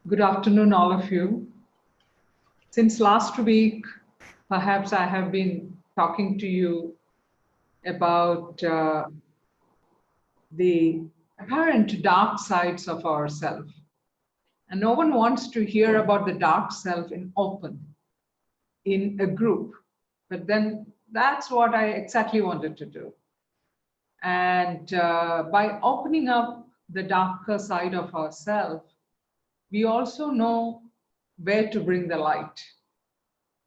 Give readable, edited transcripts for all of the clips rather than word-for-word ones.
Good afternoon, all of you. Since last week, perhaps I have been talking to you about the apparent dark sides of ourselves. And no one wants to hear about the dark self in open, in a group. But then that's what I exactly wanted to do. And by opening up the darker side of ourselves, we also know where to bring the light.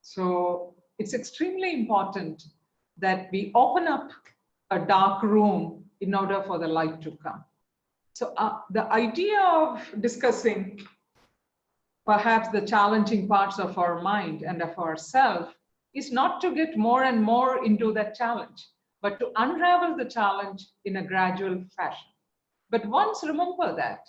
So it's extremely important that we open up a dark room in order for the light to come. So the idea of discussing perhaps the challenging parts of our mind and of ourself is not to get more and more into that challenge, but to unravel the challenge in a gradual fashion. But once remember that,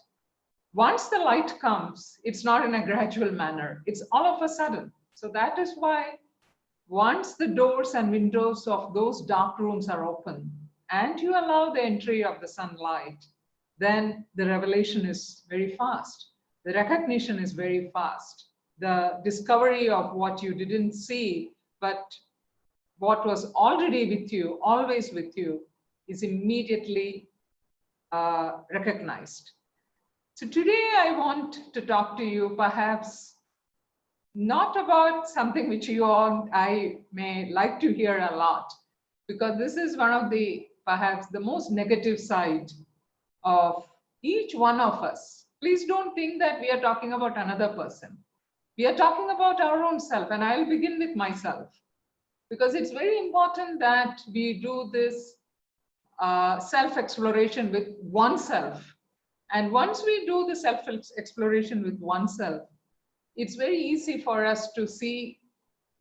once the light comes, it's not in a gradual manner, it's all of a sudden. So that is why once the doors and windows of those dark rooms are open and you allow the entry of the sunlight, then the revelation is very fast. The recognition is very fast. The discovery of what you didn't see, but what was already with you, always with you, is immediately recognized. So today I want to talk to you perhaps not about something which you all, I may like to hear a lot, because this is one of the perhaps the most negative side of each one of us. Please don't think that we are talking about another person. We are talking about our own self, and I'll begin with myself, because it's very important that we do this self-exploration with oneself. And once we do the self-exploration with oneself, it's very easy for us to see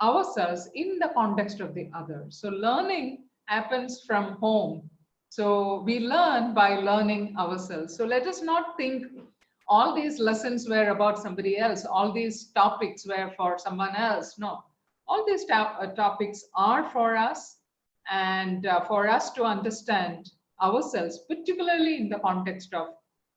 ourselves in the context of the other. So learning happens from home. So we learn by learning ourselves. So let us not think all these lessons were about somebody else, all these topics were for someone else. No, all these topics are for us, and for us to understand ourselves, particularly in the context of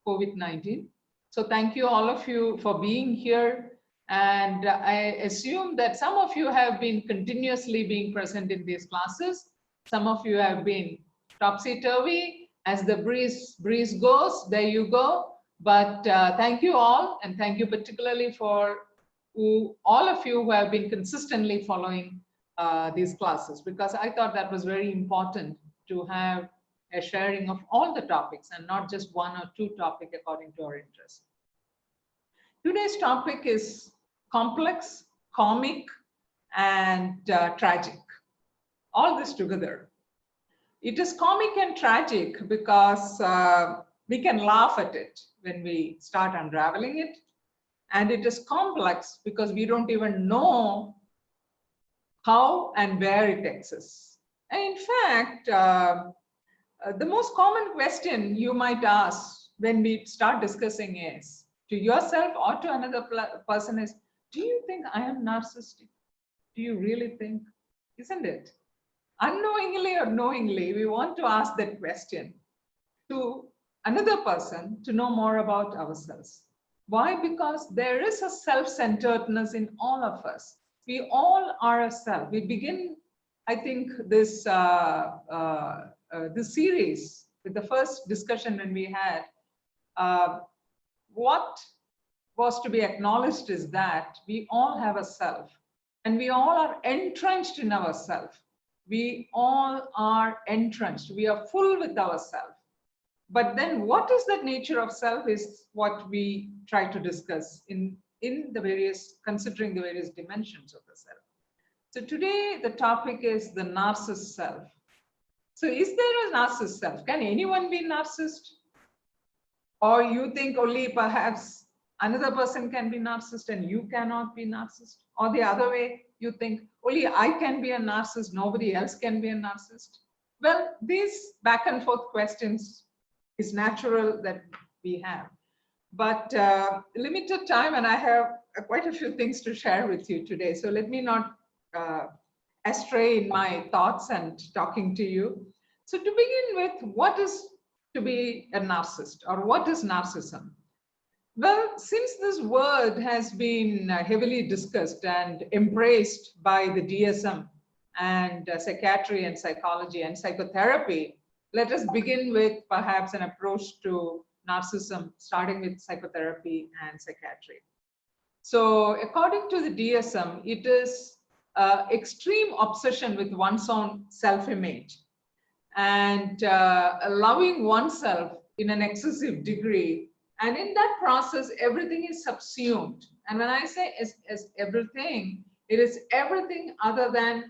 COVID-19. So thank you all of you for being here. And I assume that some of you have been continuously being present in these classes. Some of you have been topsy-turvy. As the breeze goes, there you go. But thank you all, and thank you particularly for all of you who have been consistently following these classes, because I thought that was very important to have a sharing of all the topics and not just one or two topics according to our interest. Today's topic is complex, comic, and tragic. All this together. It is comic and tragic because we can laugh at it when we start unraveling it. And it is complex because we don't even know how and where it exists. And in fact, the most common question you might ask when we start discussing is, to yourself or to another person, is, do you think I am narcissistic? Do you really think? Isn't it? Unknowingly or knowingly, we want to ask that question to another person to know more about ourselves. Why? Because there is a self-centeredness in all of us. We all are a self. We begin, I think, this this series with the first discussion when we had. What was to be acknowledged is that we all have a self, and we all are entrenched in ourself. We all are entrenched. We are full with ourself. But then what is the nature of self is what we try to discuss in the various, considering the various dimensions of the self. So today the topic is the narcissist self. So is there a narcissist self? Can anyone be narcissist? Or you think only perhaps another person can be narcissist and you cannot be narcissist? Or the other way, you think only I can be a narcissist, nobody else can be a narcissist? Well, these back and forth questions is natural that we have. But limited time, and I have quite a few things to share with you today. So let me not astray in my thoughts and talking to you. So to begin with, what is to be a narcissist, or what is narcissism? Well, since this word has been heavily discussed and embraced by the DSM and psychiatry and psychology and psychotherapy, let us begin with perhaps an approach to narcissism, starting with psychotherapy and psychiatry. So according to the DSM, it is extreme obsession with one's own self-image and loving oneself in an excessive degree. And in that process, everything is subsumed. And when I say as everything, it is everything other than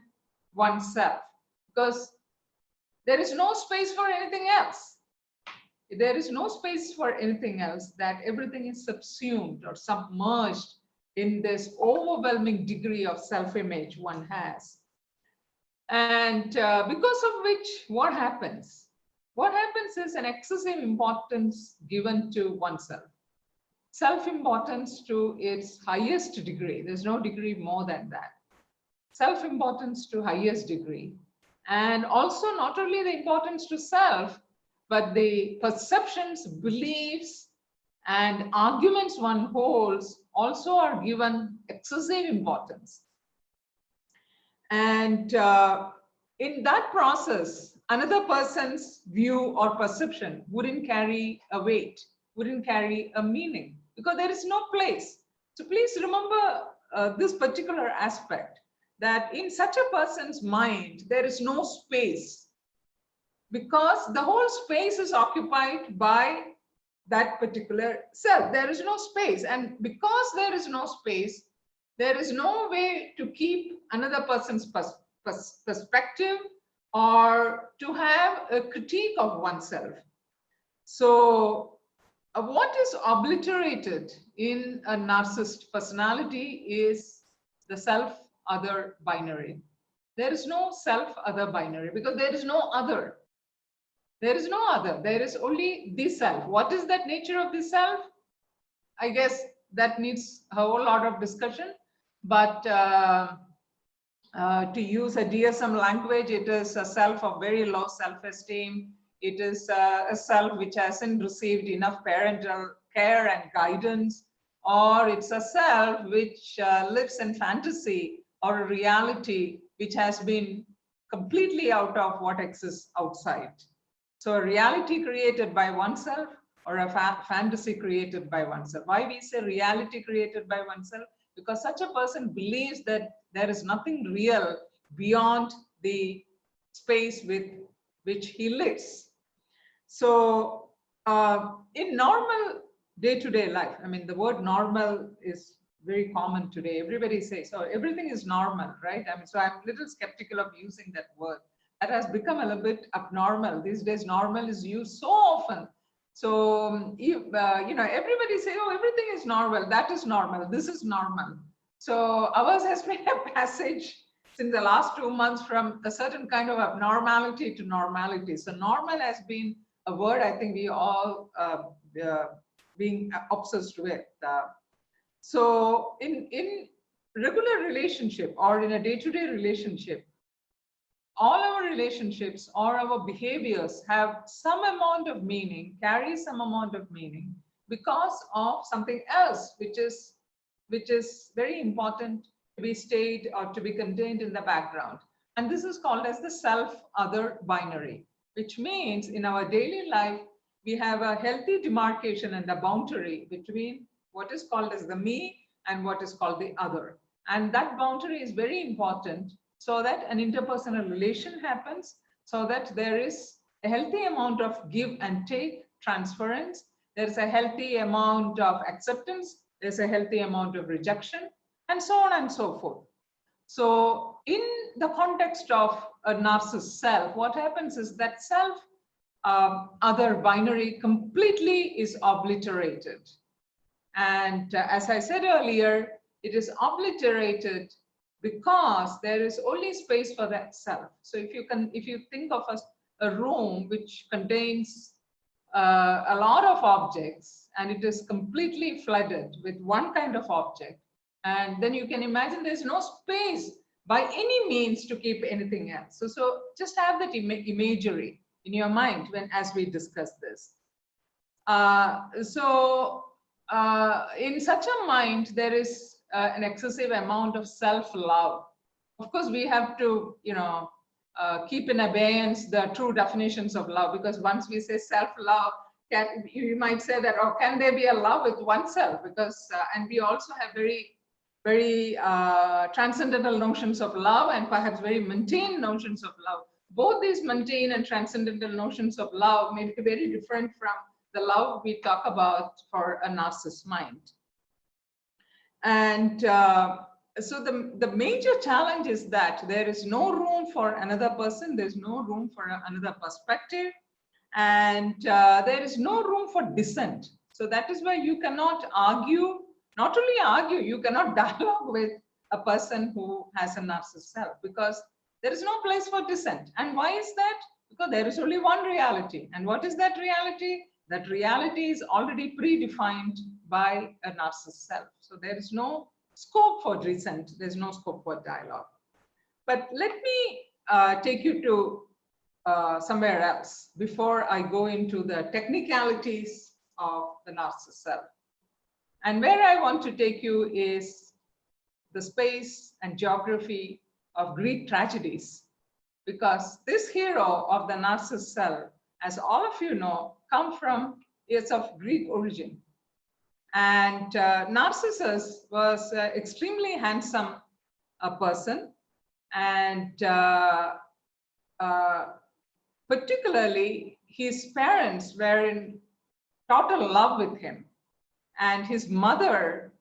oneself, because there is no space for anything else. There is no space for anything else, that everything is subsumed or submerged in this overwhelming degree of self-image one has. And because of which, what happens? What happens is an excessive importance given to oneself. Self-importance to its highest degree. There's no degree more than that. Self-importance to highest degree. And also not only the importance to self, but the perceptions, beliefs, and arguments one holds also are given excessive importance. And in that process, another person's view or perception wouldn't carry a weight, wouldn't carry a meaning, because there is no place. So please remember this particular aspect, that in such a person's mind, there is no space, because the whole space is occupied by that particular self. There is no space. And because there is no space, there is no way to keep another person's perspective or to have a critique of oneself. So what is obliterated in a narcissist personality is the self-other binary. There is no self-other binary, because there is no other. There is no other. There is only the self. What is that nature of the self? I guess that needs a whole lot of discussion. But to use a DSM language, it is a self of very low self-esteem. It is a self which hasn't received enough parental care and guidance, or it's a self which lives in fantasy or a reality which has been completely out of what exists outside. So a reality created by oneself or a fantasy created by oneself. Why we say reality created by oneself? Because such a person believes that there is nothing real beyond the space with which he lives. So in normal day-to-day life, I mean, the word normal is very common today. Everybody says, so everything is normal, right? I mean, so I'm a little skeptical of using that word. That has become a little bit abnormal. These days, normal is used so often. So, everybody say, oh, everything is normal. That is normal. This is normal. So ours has been a passage since the last 2 months from a certain kind of abnormality to normality. So normal has been a word I think we all being obsessed with. So in regular relationship or in a day-to-day relationship, all our relationships or our behaviors have some amount of meaning, carry some amount of meaning because of something else, which is very important to be stayed or to be contained in the background. And this is called as the self-other binary, which means in our daily life, we have a healthy demarcation and a boundary between what is called as the me and what is called the other. And that boundary is very important so that an interpersonal relation happens, so that there is a healthy amount of give and take, transference. There is a healthy amount of acceptance. There's a healthy amount of rejection, and so on and so forth. So in the context of a narcissist self, what happens is that self other binary completely is obliterated. And as I said earlier, it is obliterated because there is only space for that self. So if you think of a room which contains a lot of objects, and it is completely flooded with one kind of object, and then you can imagine there's no space by any means to keep anything else. So just have that imagery in your mind as we discuss this. In such a mind, there is an excessive amount of self-love. Of course, we have to, keep in abeyance the true definitions of love, because once we say self-love, you might say that, oh, can there be a love with oneself? Because, and we also have very transcendental notions of love, and perhaps very mundane notions of love. Both these mundane and transcendental notions of love may be very different from the love we talk about for a narcissist mind. And so the major challenge is that there is no room for another person, there's no room for another perspective, and there is no room for dissent. So that is why you cannot argue, not only argue, you cannot dialogue with a person who has a narcissist self, because there is no place for dissent. And why is that? Because there is only one reality. And what is that reality? That reality is already predefined by a narcissist self. So there is no scope for dissent, there's no scope for dialogue. But let me take you to somewhere else before I go into the technicalities of the narcissist self. And where I want to take you is the space and geography of Greek tragedies, because this hero of the narcissist self, as all of you know, is of Greek origin. And Narcissus was extremely handsome person, and particularly his parents were in total love with him, and his mother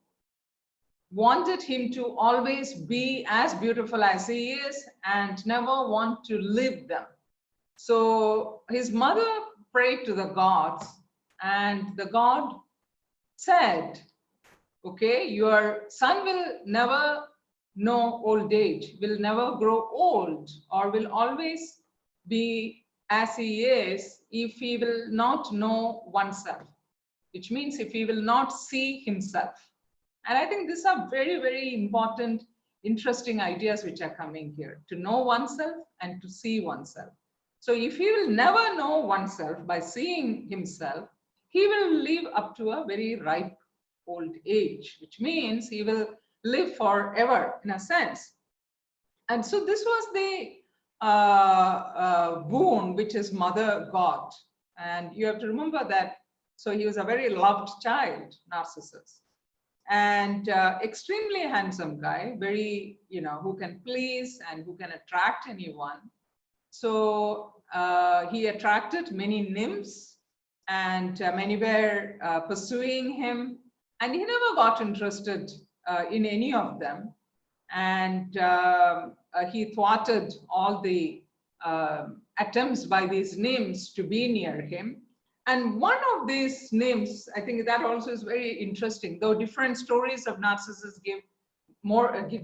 wanted him to always be as beautiful as he is and never want to leave them. So his mother prayed to the gods, and the god said, okay, your son will never know old age, will never grow old, or will always be as he is if he will not know oneself, which means if he will not see himself. And I think these are very, very important, interesting ideas which are coming here, to know oneself and to see oneself. So if he will never know oneself by seeing himself, he will live up to a very ripe old age, which means he will live forever in a sense. And so this was the boon which his mother got. And you have to remember that, so he was a very loved child, Narcissus. And extremely handsome guy, very, who can please and who can attract anyone. So he attracted many nymphs, and many were pursuing him, and he never got interested in any of them. And he thwarted all the attempts by these nymphs to be near him. And one of these nymphs, I think that also is very interesting, though different stories of Narcissus give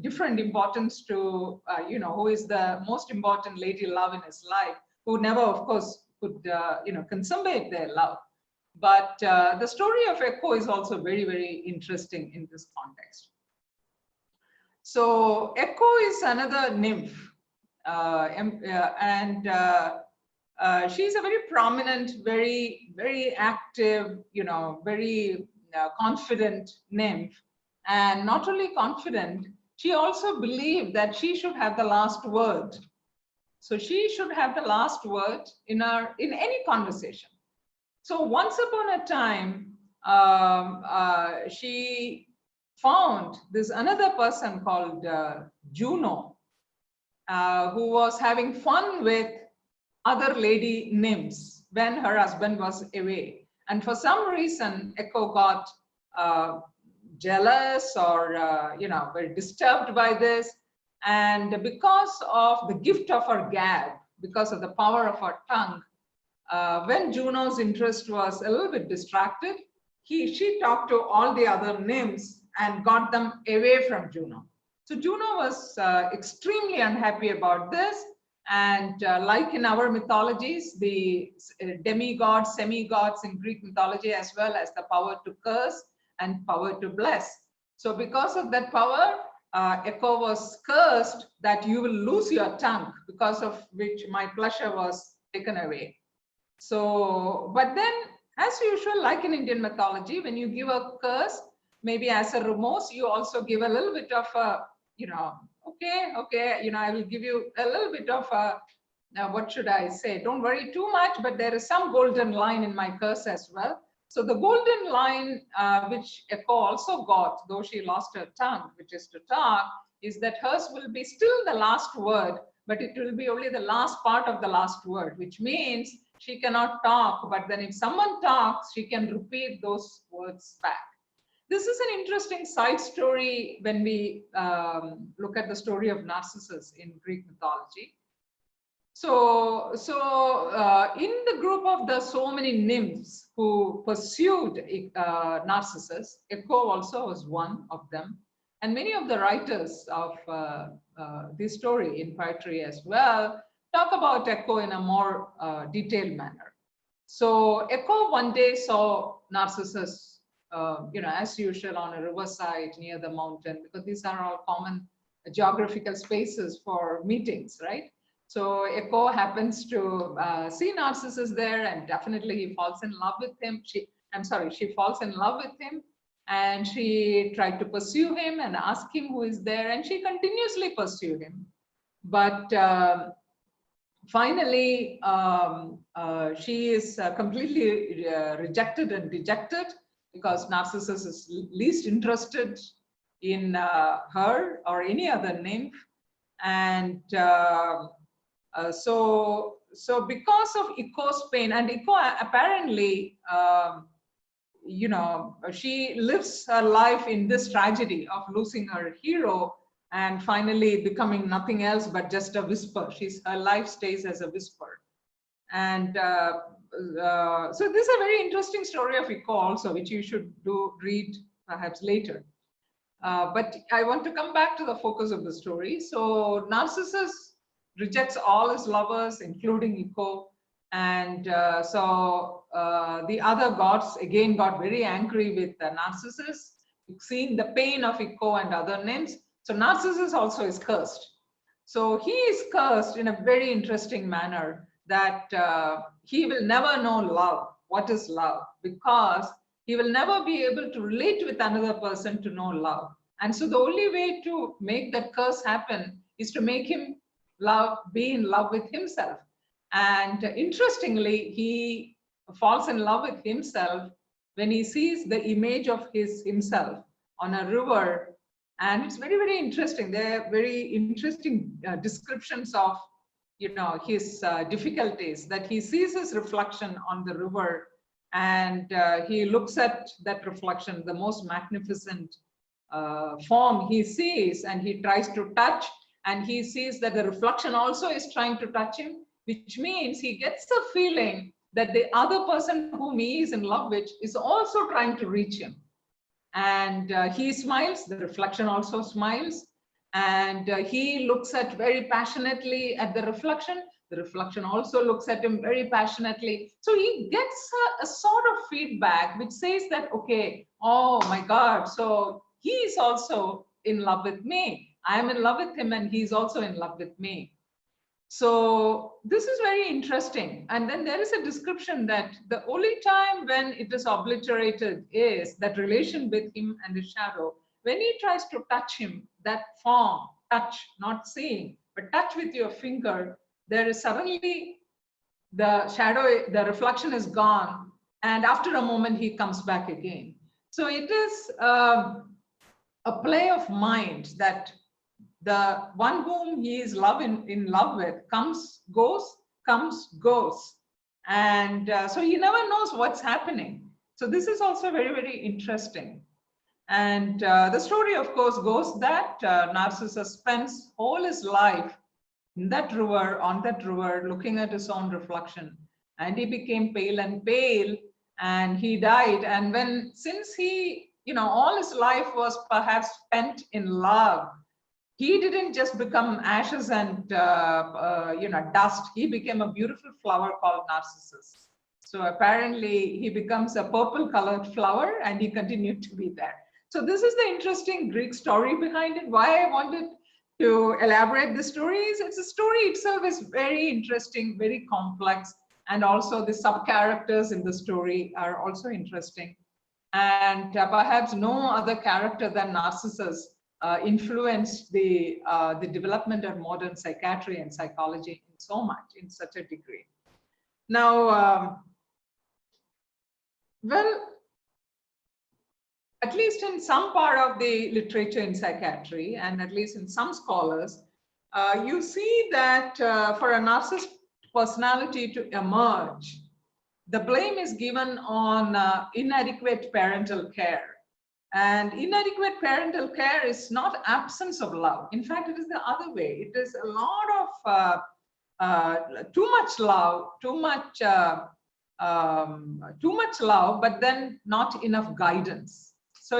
different importance to, who is the most important lady love in his life, who never, of course, could, consummate their love. But the story of Echo is also very, very interesting in this context. So Echo is another nymph, and she's a very prominent, very, very active, very confident nymph. And not only confident, she also believed that she should have the last word. So she should have the last word in any conversation. So once upon a time, she found this another person called Juno, who was having fun with other lady nymphs when her husband was away. And for some reason, Echo got jealous or, very disturbed by this. And because of the gift of her gab, because of the power of her tongue, when Juno's interest was a little bit distracted, she talked to all the other nymphs and got them away from Juno. So Juno was extremely unhappy about this. And like in our mythologies, the demigods, semi-gods in Greek mythology, as well as the power to curse and power to bless. So because of that power, Echo was cursed that you will lose your tongue, because of which my pleasure was taken away. So, but then as usual, like in Indian mythology, when you give a curse, maybe as a remorse, you also give a little bit of a, okay, I will give you a little bit of a, what should I say? Don't worry too much, but there is some golden line in my curse as well. So the golden line, which Echo also got, though she lost her tongue, which is to talk, is that hers will be still the last word, but it will be only the last part of the last word, which means she cannot talk, but then if someone talks, she can repeat those words back. This is an interesting side story when we look at the story of Narcissus in Greek mythology. So in the group of the so many nymphs who pursued Narcissus, Echo also was one of them. And many of the writers of this story in poetry as well talk about Echo in a more detailed manner. So Echo one day saw Narcissus, as usual, on a riverside near the mountain, because these are all common geographical spaces for meetings, right? So Echo happens to see Narcissus there, and definitely he falls in love with him. She falls in love with him, and she tried to pursue him and ask him who is there, and she continuously pursued him. But finally, she is completely rejected and dejected, because Narcissus is least interested in her or any other nymph. And so because of Echo's pain, and Echo apparently, she lives her life in this tragedy of losing her hero and finally becoming nothing else but just a whisper. Her life stays as a whisper. And so this is a very interesting story of Echo also, which you should read perhaps later. But I want to come back to the focus of the story. So Narcissus rejects all his lovers, including Echo. And the other gods again got very angry with Narcissus, seeing the pain of Echo and other nymphs. So Narcissus also is cursed. So he is cursed in a very interesting manner, that he will never know love. What is love? Because he will never be able to relate with another person to know love. And so the only way to make that curse happen is to make him be in love with himself. And interestingly, he falls in love with himself when he sees the image of himself on a river. And it's very, very interesting. There are very interesting descriptions of his difficulties, that he sees his reflection on the river, and he looks at that reflection, the most magnificent form he sees, and he tries to touch, and he sees that the reflection also is trying to touch him, which means he gets the feeling that the other person whom he is in love with is also trying to reach him. And he smiles, the reflection also smiles, and he looks very passionately at the reflection. The reflection also looks at him very passionately. So he gets a sort of feedback which says that, okay, oh my God, so he is also in love with me. I am in love with him, and he's also in love with me. So this is very interesting. And then there is a description that the only time when it is obliterated is that relation with him and the shadow. When he tries to touch him, that form, touch, not seeing, but touch with your finger, there is suddenly the shadow, the reflection is gone. And after a moment, he comes back again. So it is a play of mind, that the one whom he is in love with comes, goes, and so he never knows what's happening. So this is also very, very interesting. And the story, of course, goes that Narcissus spends all his life in that river, on that river, looking at his own reflection. and he became pale and pale, and he died. And since he, all his life was perhaps spent in love, he didn't just become ashes and dust. He became a beautiful flower called Narcissus. So apparently he becomes a purple colored flower, and he continued to be there. So this is the interesting Greek story behind it. Why I wanted to elaborate the story is the story itself is very interesting, very complex, and also the sub characters in the story are also interesting. And perhaps no other character than Narcissus influenced the development of modern psychiatry and psychology in so much, in such a degree. Now, well, at least in some part of the literature in psychiatry, and at least in some scholars, you see that for a narcissist personality to emerge, the blame is given on inadequate parental care. And inadequate parental care is not absence of love. In fact, it is the other way. It is a lot of too much love, too much love, but then not enough guidance. So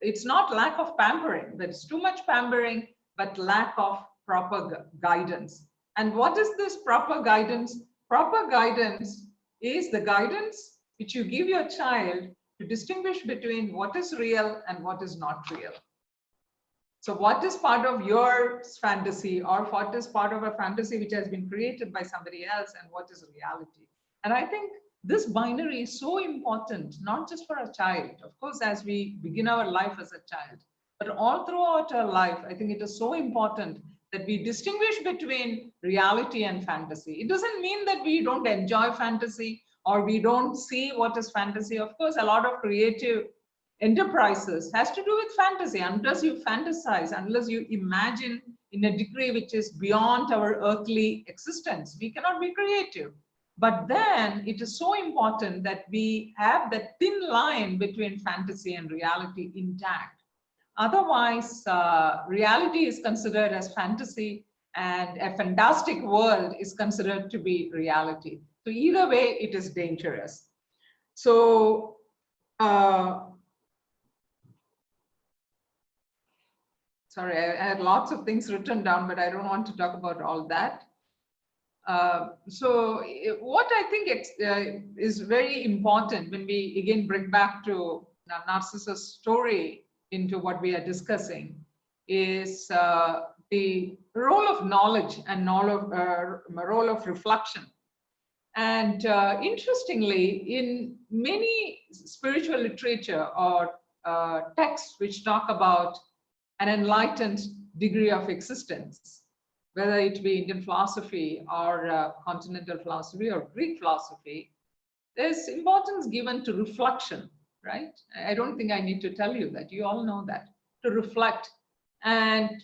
it's not lack of pampering, but it's too much pampering, but lack of proper guidance. And what is this proper guidance? Proper guidance is the guidance which you give your child to distinguish between what is real and what is not real. So what is part of your fantasy, or what is part of a fantasy which has been created by somebody else, and what is reality? And I think this binary is so important, not just for a child, of course, as we begin our life as a child, but all throughout our life. I think it is so important that we distinguish between reality and fantasy. It doesn't mean that we don't enjoy fantasy or we don't see what is fantasy. Of course, a lot of creative enterprises has to do with fantasy. Unless you fantasize, unless you imagine in a degree which is beyond our earthly existence, we cannot be creative. But then it is so important that we have that thin line between fantasy and reality intact. Otherwise, reality is considered as fantasy, and a fantastic world is considered to be reality. So either way, it is dangerous. So sorry, I had lots of things written down, but I don't want to talk about all that. So what I think is very important when we again bring back to Narcissus' story into what we are discussing is the role of knowledge and role of reflection. And interestingly, in many spiritual literature or texts which talk about an enlightened degree of existence, whether it be Indian philosophy or continental philosophy or Greek philosophy, there's importance given to reflection, right? I don't think I need to tell you that. You all know that. To reflect. And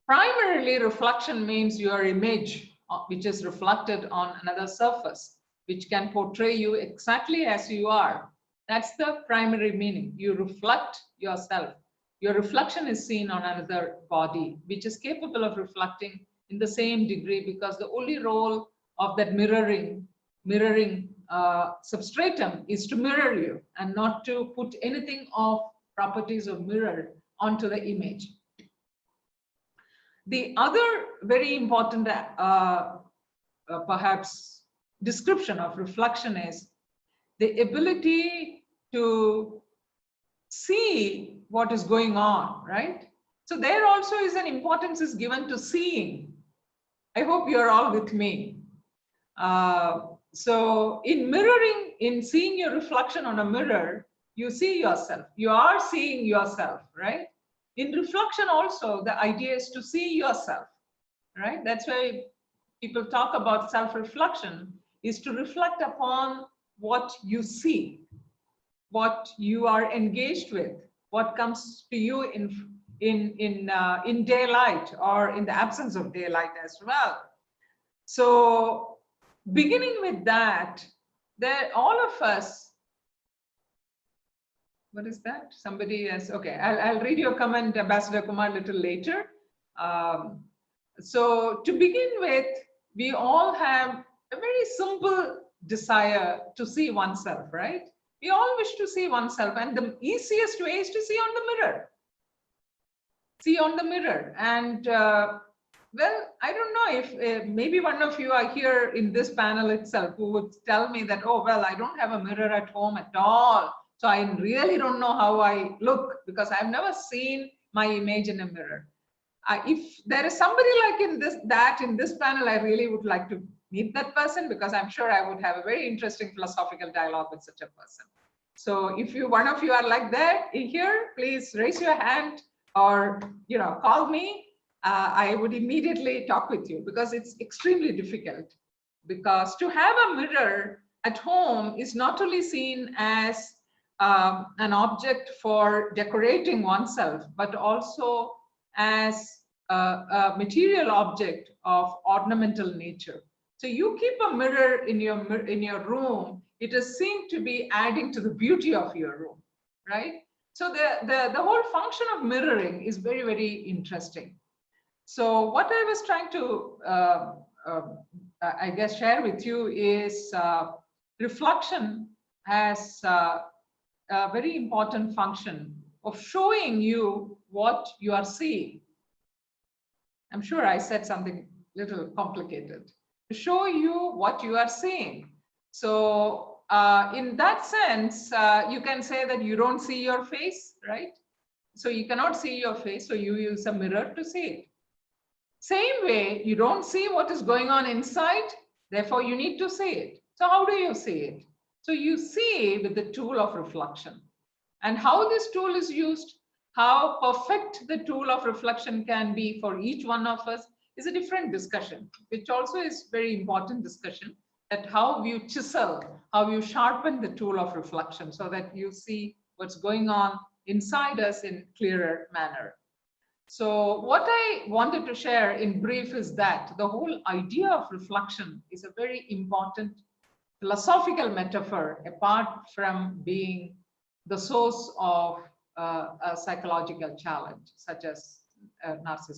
primarily, reflection means your image, which is reflected on another surface, which can portray you exactly as you are. That's the primary meaning. You reflect yourself. Your reflection is seen on another body, which is capable of reflecting in the same degree, because the only role of that mirroring substratum is to mirror you and not to put anything of properties of mirror onto the image. The other very important perhaps description of reflection is the ability to see what is going on, right? So there also is an importance is given to seeing. I hope you're all with me. So in mirroring, in seeing your reflection on a mirror, you see yourself. You are seeing yourself, right? In reflection also, the idea is to see yourself, right? That's why people talk about self-reflection, is to reflect upon what you see, what you are engaged with, what comes to you in daylight or in the absence of daylight as well. So beginning with that, all of us, what is that? Somebody has, okay, I'll read your comment, Ambassador Kumar, a little later. So to begin with, we all have a very simple desire to see oneself, right? We all wish to see oneself, and the easiest way is to see on the mirror. See on the mirror. And well, I don't know if maybe one of you are here in this panel itself who would tell me that, oh, well, I don't have a mirror at home at all. So I really don't know how I look because I've never seen my image in a mirror. If there is somebody like in this panel, I really would like to meet that person because I'm sure I would have a very interesting philosophical dialogue with such a person. So if one of you are like that here, please raise your hand or call me. I would immediately talk with you because it's extremely difficult. Because to have a mirror at home is not only seen as an object for decorating oneself, but also as a material object of ornamental nature. So you keep a mirror in your room, it is seen to be adding to the beauty of your room, right? So the whole function of mirroring is very, very interesting. So what I was trying to, I guess, share with you is reflection has a very important function of showing you what you are seeing. I'm sure I said something little complicated. To show you what you are seeing. So in that sense, you can say that you don't see your face, right? So you cannot see your face, so you use a mirror to see it. Same way, you don't see what is going on inside, therefore you need to see it. So how do you see it? So you see with the tool of reflection. And how this tool is used, how perfect the tool of reflection can be for each one of us is a different discussion, which also is very important discussion, that how you chisel, how you sharpen the tool of reflection so that you see what's going on inside us in clearer manner. So what I wanted to share in brief is that the whole idea of reflection is a very important philosophical metaphor apart from being the source of a psychological challenge, such as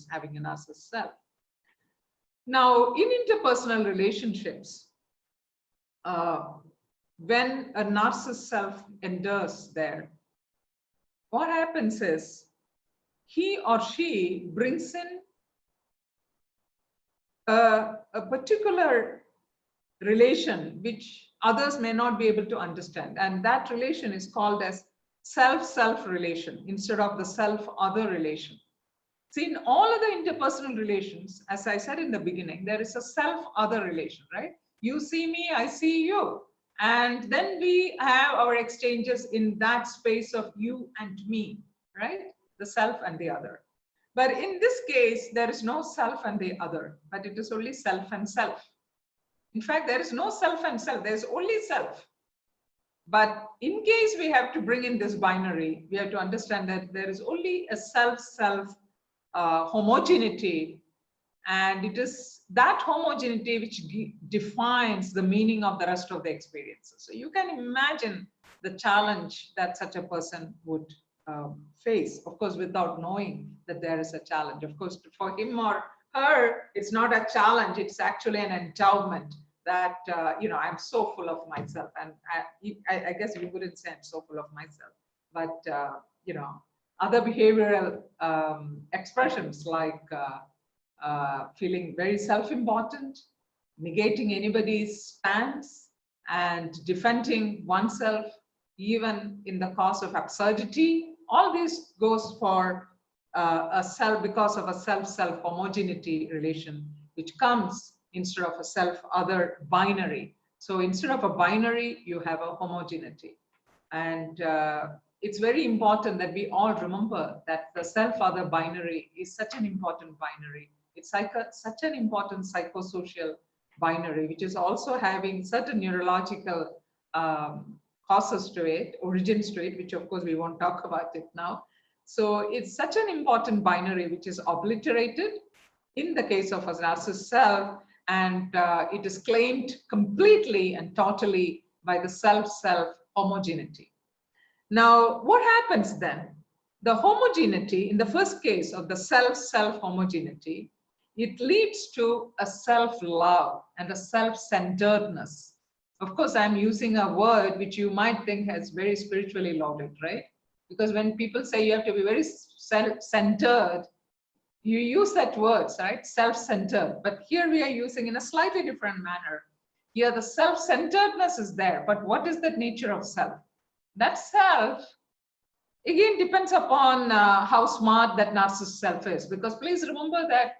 having a narcissist self. Now, in interpersonal relationships, when a narcissist self endures there, what happens is he or she brings in a particular relation which others may not be able to understand. And that relation is called as self-self relation instead of the self-other relation. See, in all of the interpersonal relations, as I said in the beginning, there is a self-other relation, right? You see me, I see you. And then we have our exchanges in that space of you and me, right? The self and the other. But in this case, there is no self and the other, but it is only self and self. In fact, there is no self and self, there's only self. But in case we have to bring in this binary, we have to understand that there is only a self-self homogeneity, and it is that homogeneity which defines the meaning of the rest of the experiences. So you can imagine the challenge that such a person would face, of course, without knowing that there is a challenge. Of course, for him or her, it's not a challenge, it's actually an endowment that, I'm so full of myself. And I guess you wouldn't say I'm so full of myself, but, other behavioral expressions like feeling very self-important, negating anybody's stance, and defending oneself even in the cause of absurdity. All this goes for a self, because of a self-self homogeneity relation, which comes instead of a self-other binary. So instead of a binary, you have a homogeneity. And it's very important that we all remember that the self-other binary is such an important binary. It's like such an important psychosocial binary, which is also having certain neurological causes to it, origins to it, which of course we won't talk about it now. So it's such an important binary which is obliterated in the case of a narcissist self, and it is claimed completely and totally by the self-self homogeneity. Now, what happens then? The homogeneity, in the first case of the self-self homogeneity, it leads to a self-love and a self-centeredness. Of course, I'm using a word which you might think has very spiritually loaded, right? Because when people say you have to be very self-centered, you use that word, right? Self-centered. But here we are using in a slightly different manner. Here the self-centeredness is there, but what is the nature of self? That self, again, depends upon how smart that narcissist self is. Because please remember that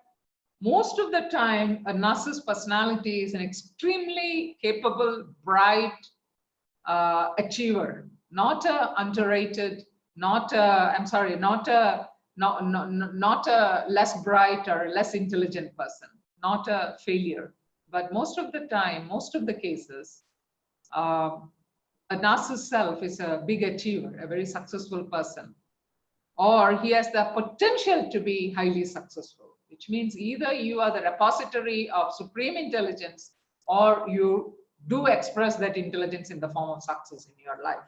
most of the time, a narcissist personality is an extremely capable, bright achiever, not a underrated, not a, I'm sorry, not a, not a less bright or less intelligent person, not a failure. But most of the time, most of the cases, a narcissist self is a big achiever, a very successful person, or he has the potential to be highly successful, which means either you are the repository of supreme intelligence or you do express that intelligence in the form of success in your life.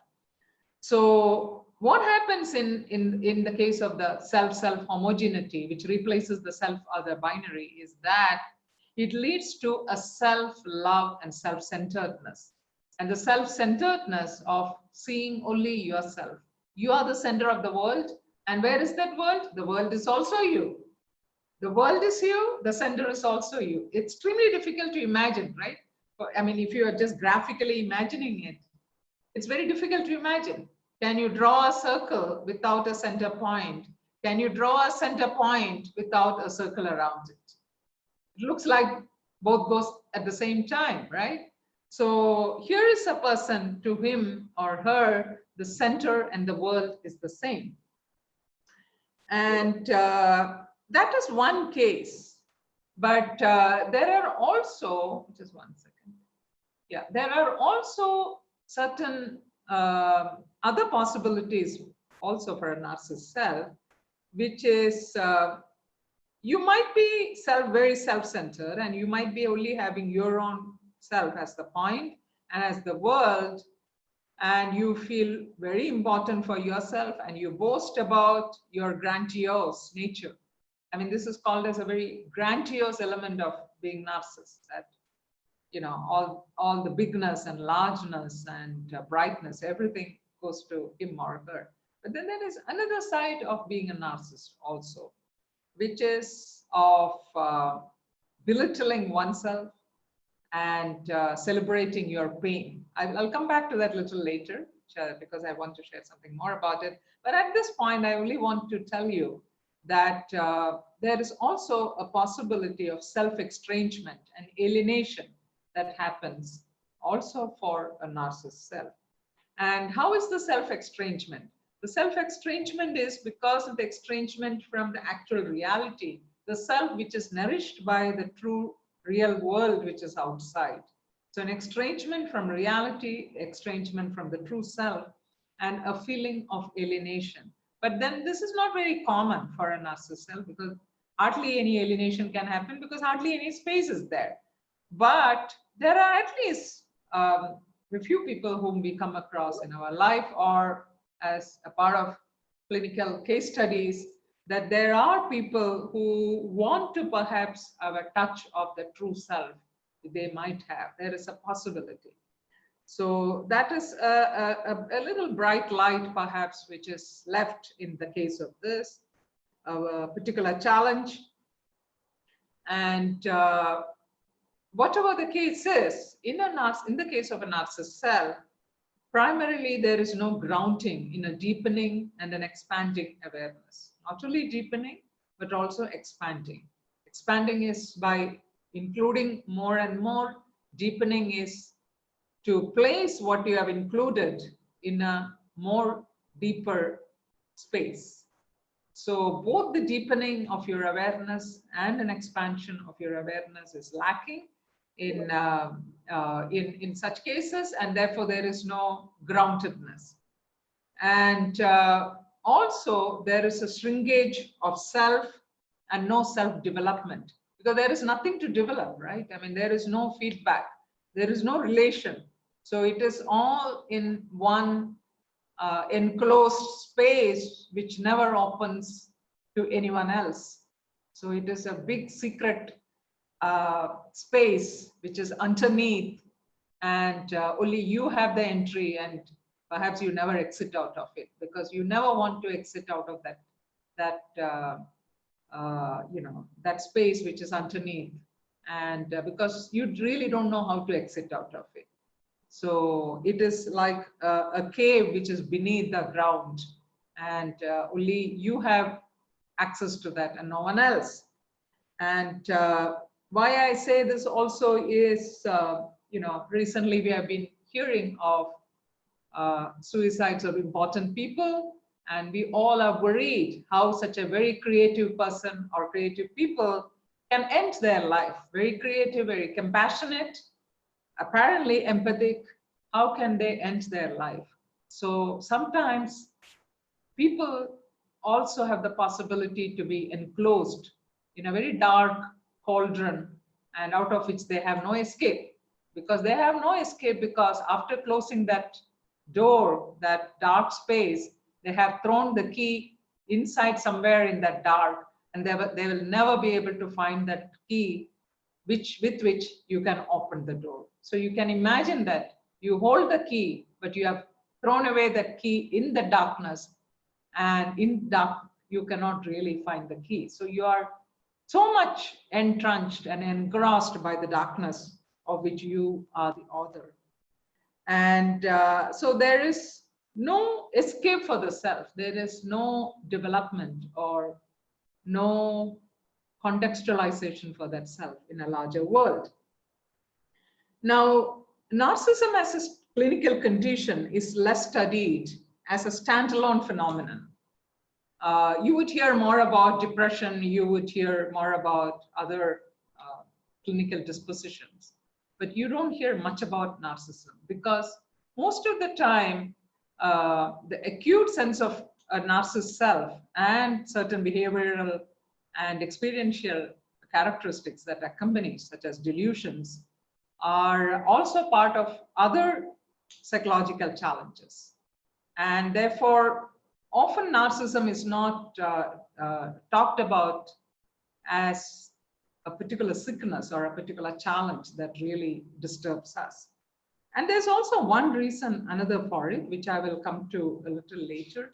So what happens in the case of the self-self homogeneity, which replaces the self-other binary, is that it leads to a self-love and self-centeredness. And the self-centeredness of seeing only yourself. You are the center of the world. And where is that world? The world is also you. The world is you, the center is also you. It's extremely difficult to imagine, right? I mean, if you are just graphically imagining it, it's very difficult to imagine. Can you draw a circle without a center point? Can you draw a center point without a circle around it? It looks like both goes at the same time, right? So here is a person, to him or her, the center and the world is the same. And that is one case. But there are also, just one second. Yeah, there are also certain other possibilities also for a narcissist self, which is you might be very self-centered, and you might be only having your own self as the point and as the world, and you feel very important for yourself, and you boast about your grandiose nature. I mean, this is called as a very grandiose element of being narcissist, that, you know, all the bigness and largeness and brightness, everything goes to him or her. But then there is another side of being a narcissist also, which is of belittling oneself and celebrating your pain. I'll come back to that a little later because I want to share something more about it. But at this point, I only want to tell you that there is also a possibility of self-estrangement and alienation that happens also for a narcissist self. And how is the self-estrangement? The self-estrangement is because of the estrangement from the actual reality, the self which is nourished by the true real world which is outside. So an estrangement from reality, estrangement from the true self, and a feeling of alienation. But then this is not very common for a narcissist self, because hardly any alienation can happen because hardly any space is there. But there are at least a few people whom we come across in our life or as a part of clinical case studies, that there are people who want to perhaps have a touch of the true self they might have. There is a possibility. So that is a little bright light perhaps which is left in the case of this particular challenge. And whatever the case is, in the case of a narcissist self, primarily there is no grounding in a deepening and an expanding awareness. Not only deepening, but also expanding. Expanding is by including more and more. Deepening is to place what you have included in a more deeper space. So both the deepening of your awareness and an expansion of your awareness is lacking in such cases, and therefore there is no groundedness. And also there is a shrinkage of self and no self-development, because there is nothing to develop, right? I mean, there is no feedback, there is no relation. So it is all in one enclosed space which never opens to anyone else. So it is a big secret space which is underneath and only you have the entry, and perhaps you never exit out of it because you never want to exit out of that space which is underneath, and because you really don't know how to exit out of it. So it is like a cave which is beneath the ground, and only you have access to that and no one else. And why I say this also is, recently we have been hearing of suicides of important people, and we all are worried how such a very creative person or creative people can end their life. Very creative, very compassionate, apparently empathic. How can they end their life? So sometimes people also have the possibility to be enclosed in a very dark cauldron, and out of which they have no escape. Because they have no escape, because after closing that door, that dark space, they have thrown the key inside somewhere in that dark, and they will never be able to find that key with which you can open the door. So you can imagine that you hold the key, but you have thrown away that key in the darkness, and in dark you cannot really find the key. So you are so much entrenched and engrossed by the darkness of which you are the author. And so there is no escape for the self. There is no development or no contextualization for that self in a larger world. Now, narcissism as a clinical condition is less studied as a standalone phenomenon. You would hear more about depression, you would hear more about other clinical dispositions, but you don't hear much about narcissism, because most of the time, the acute sense of a narcissist self and certain behavioral and experiential characteristics that accompany, such as delusions, are also part of other psychological challenges. And therefore, often narcissism is not talked about as a particular sickness or a particular challenge that really disturbs us. And there's also one reason, another for it, which I will come to a little later,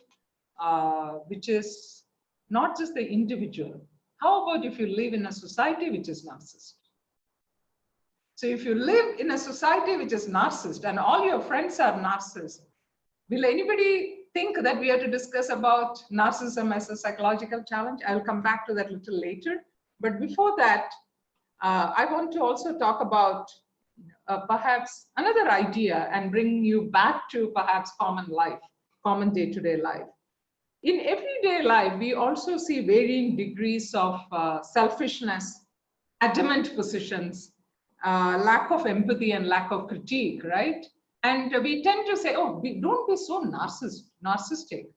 which is not just the individual. How about if you live in a society which is narcissist? So if you live in a society which is narcissist and all your friends are narcissists, will anybody think that we have to discuss about narcissism as a psychological challenge? I'll come back to that a little later. But before that, I want to also talk about perhaps another idea and bring you back to perhaps common life, common day-to-day life. In everyday life, we also see varying degrees of selfishness, adamant positions, lack of empathy and lack of critique, right? And we tend to say, oh, don't be so narcissistic.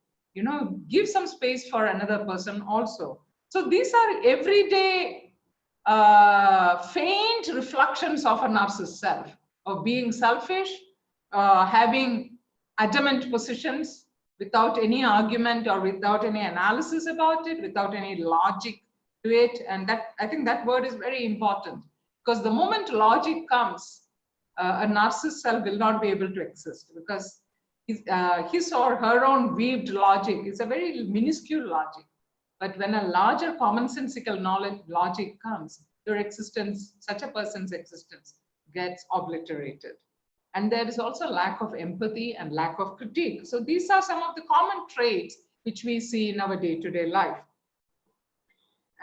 Give some space for another person also. So these are everyday faint reflections of a narcissist self, of being selfish, having adamant positions without any argument or without any analysis about it, without any logic to it. And that, I think that word is very important, because the moment logic comes, a narcissist self will not be able to exist, because his or her own weaved logic is a very minuscule logic. But when a larger commonsensical logic comes, your existence, such a person's existence, gets obliterated. And there is also lack of empathy and lack of critique. So these are some of the common traits which we see in our day-to-day life.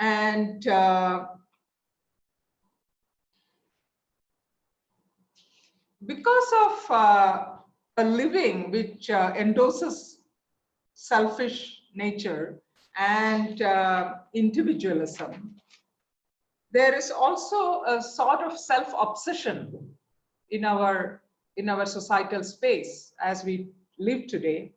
And because of a living which endorses selfish nature and individualism, there is also a sort of self-obsession in our societal space as we live today.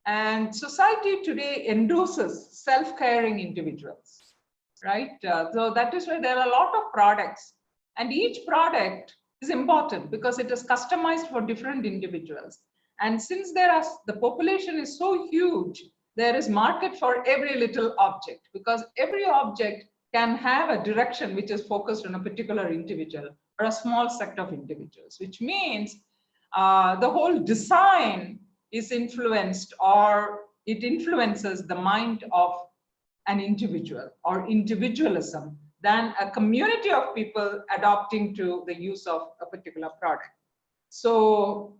And society today endorses self-caring individuals, right? So that is why there are a lot of products, and each product is important because it is customized for different individuals. And since the population is so huge, there is market for every little object, because every object can have a direction which is focused on a particular individual or a small sect of individuals, which means the whole design is influenced, or it influences the mind of an individual or individualism than a community of people adopting to the use of a particular product. So,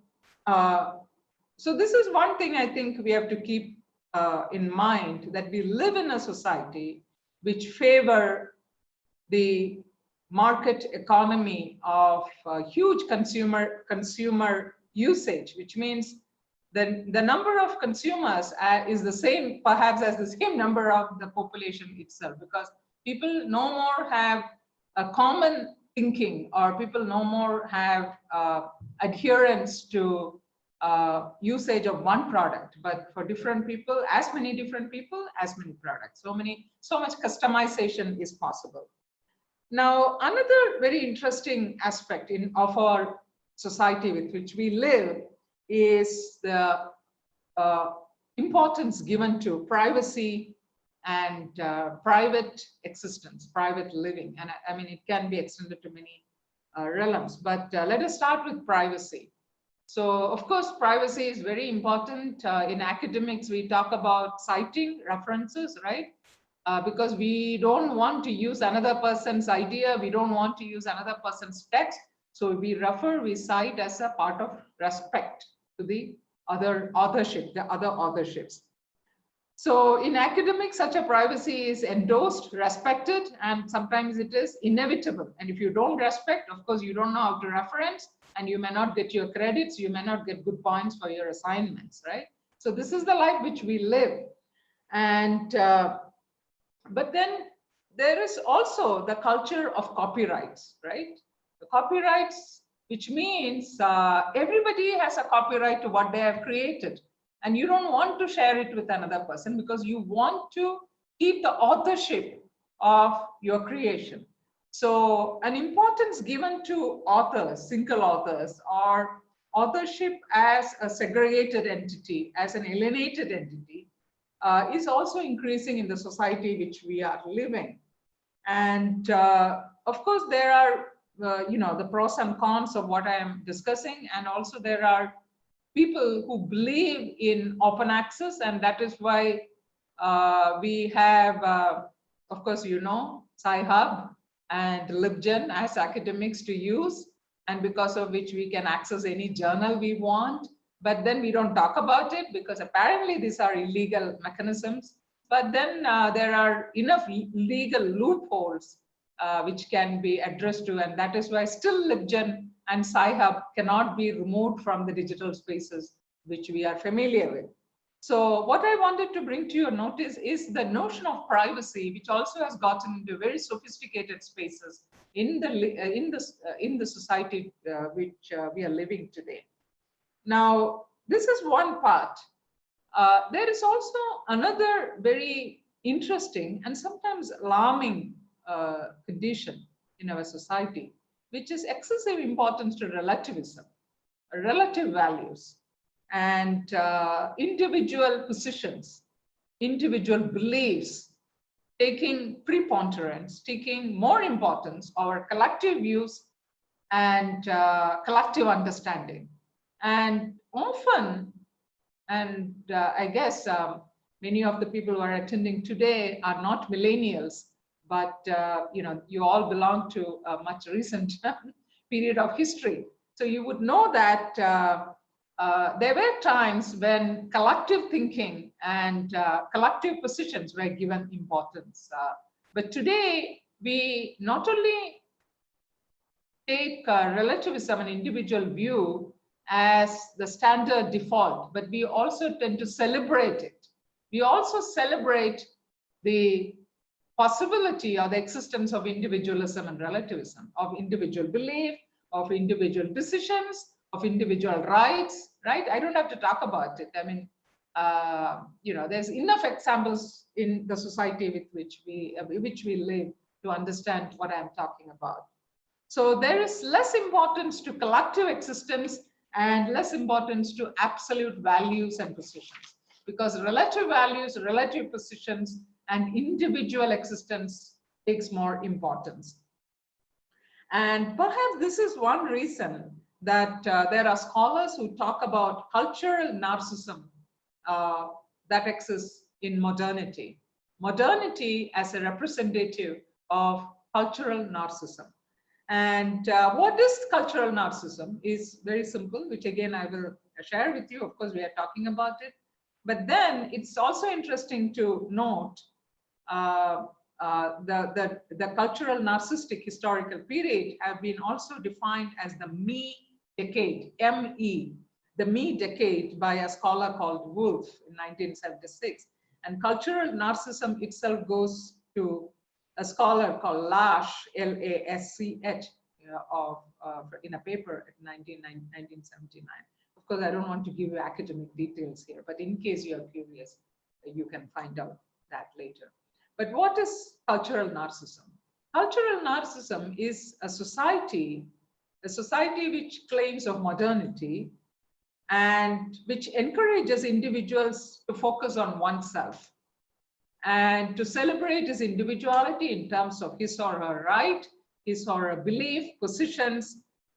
so this is one thing I think we have to keep in mind, that we live in a society which favor the market economy of huge consumer usage, which means the number of consumers is the same, perhaps as the same number of the population itself, because people no more have a common thinking, or people no more have adherence to usage of one product, but for different people, as many different people, as many products. So much customization is possible. Now, another very interesting aspect of our society with which we live is the importance given to privacy and private existence, private living. And I mean, it can be extended to many realms, but let us start with privacy. So, of course, privacy is very important. In academics, we talk about citing references, right? Because we don't want to use another person's idea. We don't want to use another person's text. So we refer, we cite as a part of respect to the other authorship, the other authorships. So in academics, such a privacy is endorsed, respected, and sometimes it is inevitable. And if you don't respect, of course, you don't know how to reference, and you may not get your credits, you may not get good points for your assignments, right? So this is the life which we live. And but then there is also the culture of copyrights, right? The copyrights, which means everybody has a copyright to what they have created. And you don't want to share it with another person because you want to keep the authorship of your creation. So an importance given to authors, single authors, or authorship as a segregated entity, as an alienated entity, is also increasing in the society which we are living. And of course, there are the pros and cons of what I am discussing, and also there are people who believe in open access, and that is why we have, of course, Sci-Hub and LibGen as academics to use, and because of which we can access any journal we want. But then we don't talk about it because apparently these are illegal mechanisms. But then there are enough legal loopholes which can be addressed to, and that is why still LibGen and Sci-Hub cannot be removed from the digital spaces which we are familiar with. So what I wanted to bring to your notice is the notion of privacy, which also has gotten into very sophisticated spaces in the society which we are living today. Now, this is one part. There is also another very interesting and sometimes alarming condition in our society, which is excessive importance to relativism, relative values, and individual positions, individual beliefs, taking preponderance, taking more importance over collective views and collective understanding. And often, and I guess many of the people who are attending today are not millennials, but you all belong to a much recent period of history. So you would know that there were times when collective thinking and collective positions were given importance. But today, we not only take relativism and individual view as the standard default, but we also tend to celebrate it. We also celebrate the possibility or the existence of individualism and relativism, of individual belief, of individual decisions, of individual rights, right? I don't have to talk about it. I mean, there's enough examples in the society with which we live to understand what I'm talking about. So there is less importance to collective existence and less importance to absolute values and positions, because relative values, relative positions, and individual existence takes more importance. And perhaps this is one reason that there are scholars who talk about cultural narcissism that exists in modernity. Modernity as a representative of cultural narcissism. And what is cultural narcissism is very simple, which again I will share with you. Of course, we are talking about it. But then it's also interesting to note the cultural narcissistic historical period have been also defined as the me decade, M-E, the me decade by a scholar called Wolf in 1976. And cultural narcissism itself goes to a scholar called Lasch, L-A-S-C-H, in a paper in 1979. Of course, I don't want to give you academic details here, but in case you are curious, you can find out that later. But what is cultural narcissism? Cultural narcissism is a society which claims of modernity and which encourages individuals to focus on oneself and to celebrate his individuality in terms of his or her right, his or her belief, positions,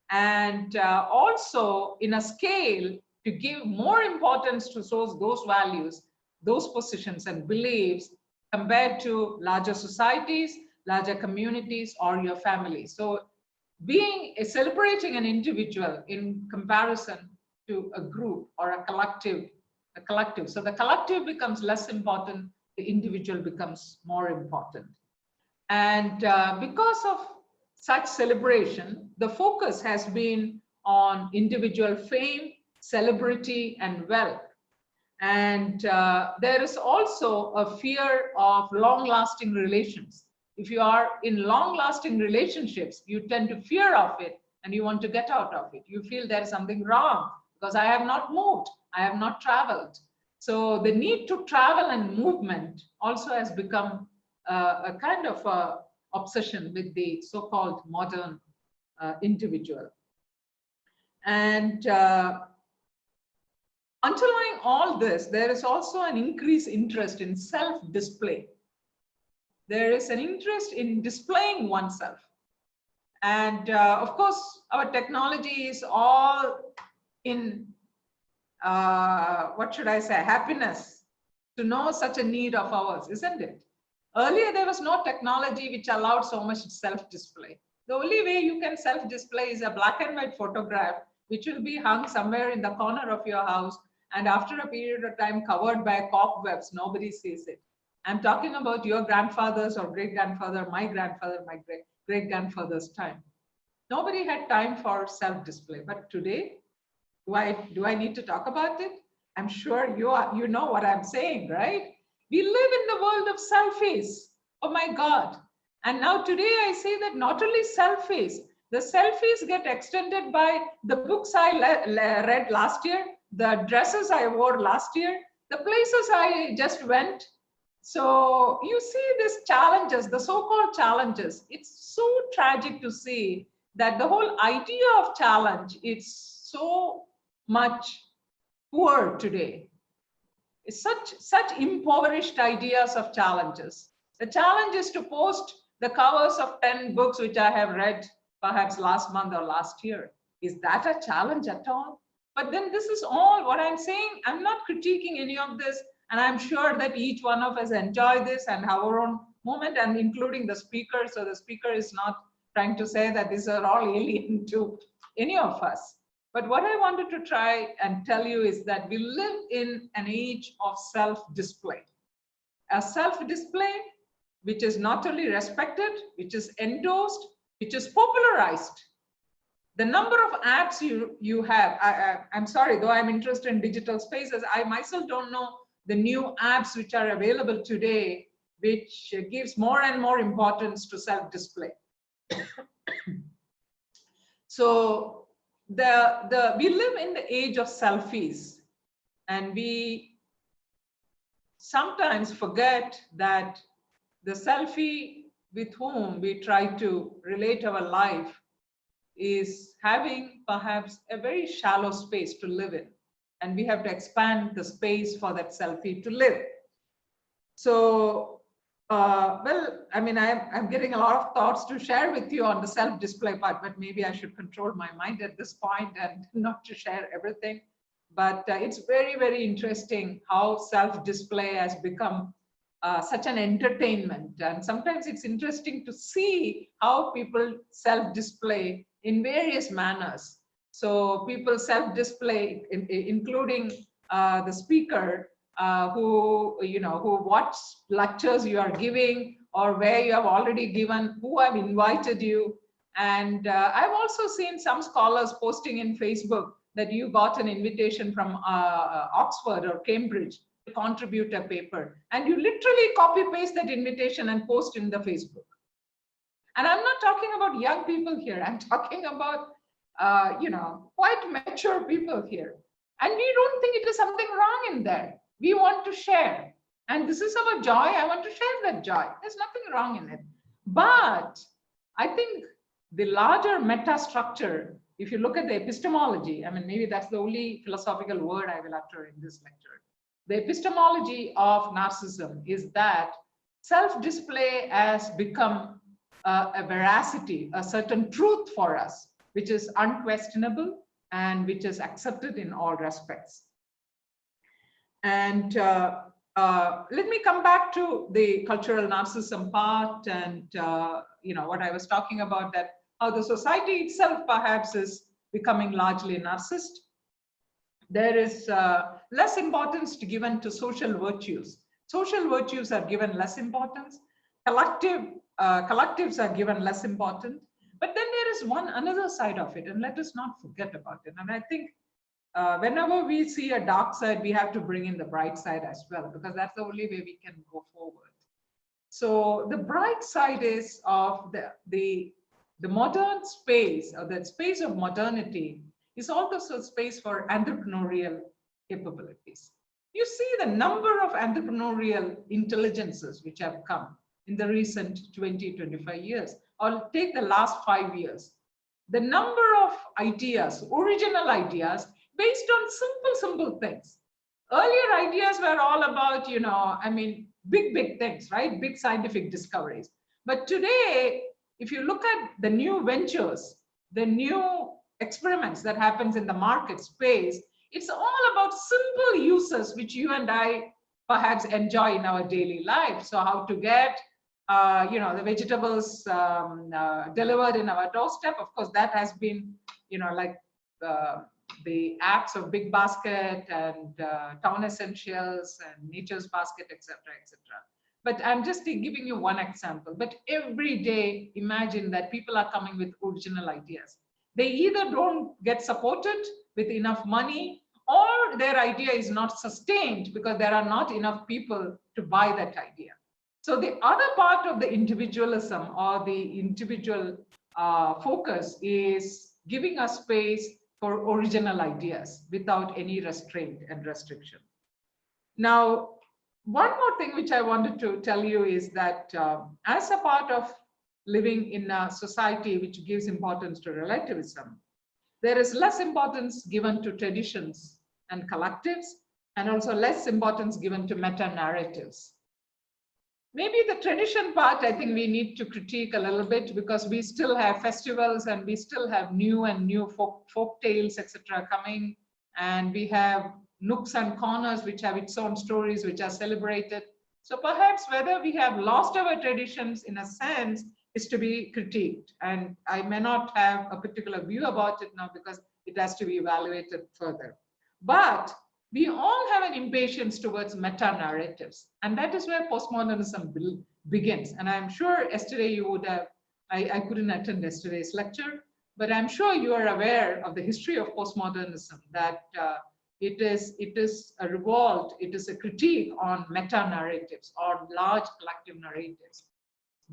and also in a scale to give more importance to those values, those positions and beliefs compared to larger societies, larger communities, or your family. So celebrating an individual in comparison to a group or a collective. So the collective becomes less important, the individual becomes more important. And because of such celebration, the focus has been on individual fame, celebrity, and wealth. And there is also a fear of long-lasting relations. If you are in long-lasting relationships, you tend to fear of it and you want to get out of it. You feel there is something wrong because I have not moved, I have not traveled. So the need to travel and movement also has become a kind of obsession with the so-called modern individual. And underlying all this, there is also an increased interest in self-display. There is an interest in displaying oneself. And of course, our technology is all in, what should I say, happiness to know such a need of ours, isn't it? Earlier, there was no technology which allowed so much self-display. The only way you can self-display is a black and white photograph, which will be hung somewhere in the corner of your house, and after a period of time covered by cobwebs, nobody sees it. I'm talking about your grandfather's or great-grandfather, my great-grandfather's time. Nobody had time for self-display, but today, do I need to talk about it? I'm sure you know what I'm saying, right? We live in the world of selfies. Oh my God. And now today I say that not only selfies, the selfies get extended by the books I read last year, the dresses I wore last year, the places I just went. So you see these challenges, the so-called challenges. It's so tragic to see that the whole idea of challenge is so much poor today. It's such impoverished ideas of challenges. The challenge is to post the covers of 10 books which I have read perhaps last month or last year. Is that a challenge at all? But then this is all what I'm saying. I'm not critiquing any of this. And I'm sure that each one of us enjoy this and have our own moment, and including the speaker. So the speaker is not trying to say that these are all alien to any of us. But what I wanted to try and tell you is that we live in an age of self-display. A self-display which is not only respected, which is endorsed, which is popularized. The number of apps you have, I'm sorry, though I'm interested in digital spaces, I myself don't know the new apps which are available today, which gives more and more importance to self-display. So we live in the age of selfies, and we sometimes forget that the selfie with whom we try to relate our life is having perhaps a very shallow space to live in, and we have to expand the space for that selfie to live. So Well, I mean, I'm getting a lot of thoughts to share with you on the self-display part, but maybe I should control my mind at this point and not to share everything. But it's very, very interesting how self-display has become such an entertainment. And sometimes it's interesting to see how people self-display in various manners. So people self-display, including the speaker, who watch lectures you are giving, or where you have already given, who have invited you. And I've also seen some scholars posting in Facebook that you got an invitation from Oxford or Cambridge to contribute a paper, and you literally copy paste that invitation and post in the Facebook. And I'm not talking about young people here, I'm talking about quite mature people here. And we don't think it is something wrong in there. We want to share. And this is our joy. I want to share that joy. There's nothing wrong in it. But I think the larger meta structure, if you look at the epistemology, I mean, maybe that's the only philosophical word I will utter in this lecture. The epistemology of narcissism is that self-display has become a veracity, a certain truth for us, which is unquestionable and which is accepted in all respects. And let me come back to the cultural narcissism part, and what I was talking about, that how the society itself perhaps is becoming largely narcissist. There is less importance given to social virtues. Social virtues are given less importance. Collectives are given less importance. But then there is another side of it, and let us not forget about it. And I think whenever we see a dark side, we have to bring in the bright side as well, because that's the only way we can go forward. So the bright side is of the modern space, or the space of modernity, is also a space for entrepreneurial capabilities. You see the number of entrepreneurial intelligences which have come in the recent 20-25 years, or take the last 5 years. The number of ideas, original ideas, based on simple things. Earlier ideas were all about, big things, right? Big scientific discoveries. But today, if you look at the new ventures, the new experiments that happens in the market space, it's all about simple uses which you and I perhaps enjoy in our daily life. So how to get the vegetables delivered in our doorstep. Of course, that has been, the apps of Big Basket and Town Essentials and Nature's Basket, etc., etc. But I'm just giving you one example. But every day, imagine that people are coming with original ideas. They either don't get supported with enough money, or their idea is not sustained because there are not enough people to buy that idea. So the other part of the individualism, or the individual focus, is giving us space for original ideas without any restraint and restriction. Now, one more thing which I wanted to tell you is that as a part of living in a society which gives importance to relativism, there is less importance given to traditions and collectives, and also less importance given to meta-narratives. Maybe the tradition part, I think we need to critique a little bit, because we still have festivals and we still have new folk tales, etc. coming, and we have nooks and corners which have its own stories which are celebrated. So perhaps whether we have lost our traditions in a sense is to be critiqued, and I may not have a particular view about it now because it has to be evaluated further. But we all have an impatience towards meta-narratives, and that is where postmodernism begins. And I'm sure yesterday you would have, I couldn't attend yesterday's lecture, but I'm sure you are aware of the history of postmodernism, that it is a revolt, it is a critique on meta-narratives or large collective narratives.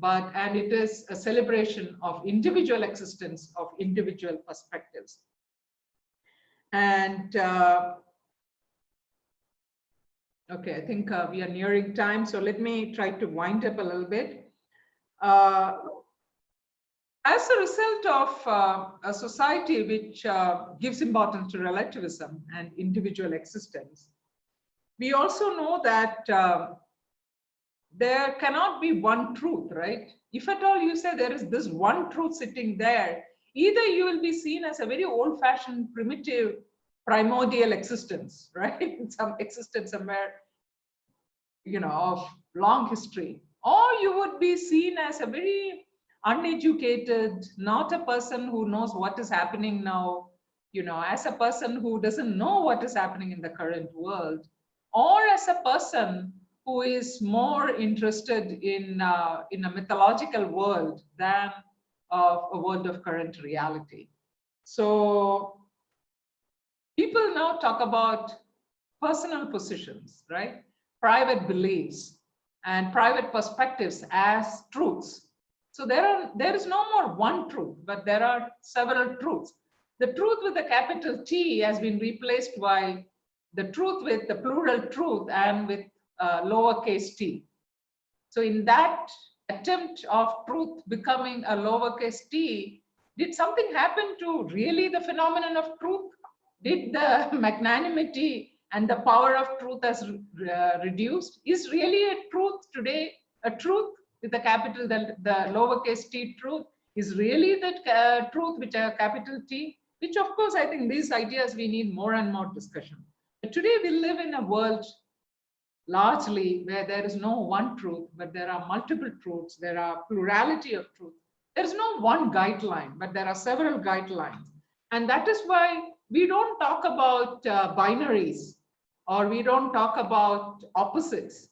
And it is a celebration of individual existence, of individual perspectives. And okay, I think we are nearing time, so let me try to wind up a little bit. As a result of a society which gives importance to relativism and individual existence, we also know that there cannot be one truth, right? If at all you say there is this one truth sitting there, either you will be seen as a very old-fashioned, primitive, primordial existence, right? Some existence somewhere, of long history, or you would be seen as a very uneducated, not a person who knows what is happening now, as a person who doesn't know what is happening in the current world, or as a person who is more interested in a mythological world than of a world of current reality. So people now talk about personal positions, right? Private beliefs and private perspectives as truths. So there is no more one truth, but there are several truths. The truth with the capital T has been replaced by the truth with the plural truth and with lowercase t. So in that attempt of truth becoming a lowercase t, did something happen to really the phenomenon of truth? Did the magnanimity and the power of truth has reduced? Is really a truth today a truth with a capital, the lowercase t truth is really the truth with a capital T? Which of course, I think these ideas we need more and more discussion. But today we live in a world largely where there is no one truth, but there are multiple truths, there are plurality of truth. There is no one guideline, but there are several guidelines. And that is why we don't talk about binaries, or we don't talk about opposites.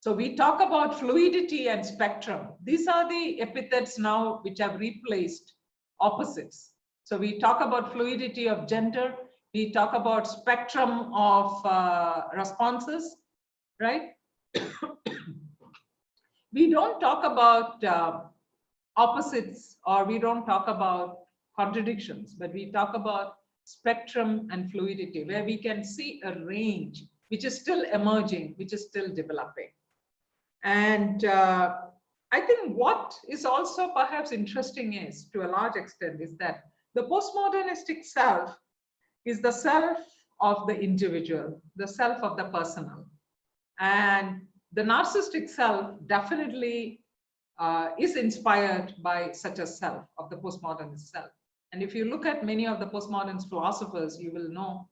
So we talk about fluidity and spectrum. These are the epithets now which have replaced opposites. So we talk about fluidity of gender, we talk about spectrum of responses, right? We don't talk about opposites, or we don't talk about contradictions, but we talk about spectrum and fluidity, where we can see a range which is still emerging, which is still developing. And I think what is also perhaps interesting is, to a large extent, is that the postmodernistic self is the self of the individual, the self of the personal. And the narcissistic self definitely is inspired by such a self of the postmodernist self. And if you look at many of the postmodern philosophers, you will know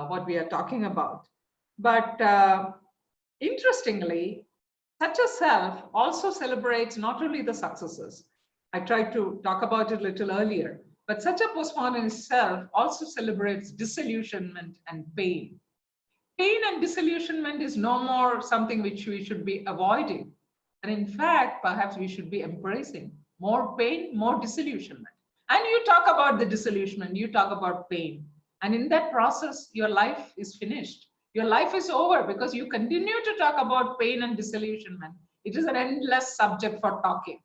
what we are talking about. But interestingly, such a self also celebrates not only the successes. I tried to talk about it a little earlier, but such a postmodernist self also celebrates disillusionment and pain. Pain and disillusionment is no more something which we should be avoiding. And in fact, perhaps we should be embracing more pain, more disillusionment. And you talk about the disillusionment, you talk about pain. And in that process, your life is finished. Your life is over because you continue to talk about pain and disillusionment. It is an endless subject for talking.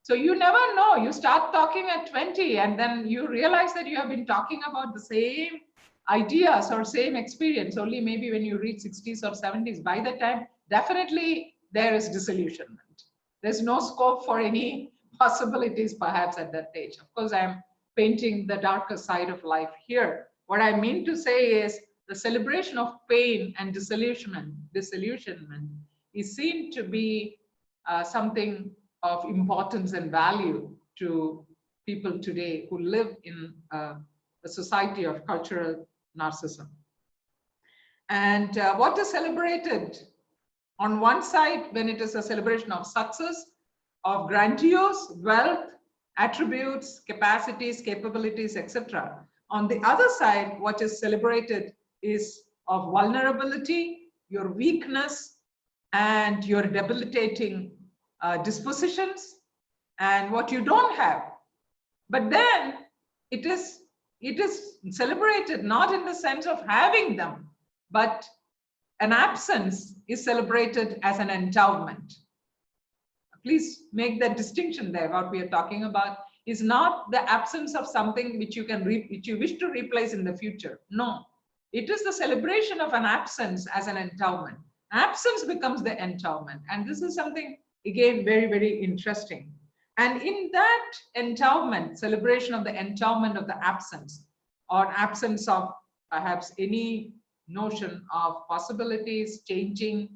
So you never know. You start talking at 20 and then you realize that you have been talking about the same ideas or same experience only maybe when you reach 60s or 70s. By the time, definitely there is disillusionment. There's no scope for any possibilities perhaps at that age. Of course, I'm painting the darker side of life here. What I mean to say is the celebration of pain and disillusionment is seen to be something of importance and value to people today who live in a society of cultural narcissism. And what is celebrated on one side when it is a celebration of success, of grandiose wealth, attributes, capacities, capabilities, etc. On the other side, what is celebrated is of vulnerability, your weakness, and your debilitating dispositions, and what you don't have. But then it is celebrated not in the sense of having them, but an absence is celebrated as an endowment. Please make that distinction there. What we are talking about is not the absence of something which you wish to replace in the future. No, it is the celebration of an absence as an endowment. Absence becomes the endowment, and this is something again very, very interesting. And in that endowment, celebration of the endowment of the absence, or absence of perhaps any notion of possibilities changing,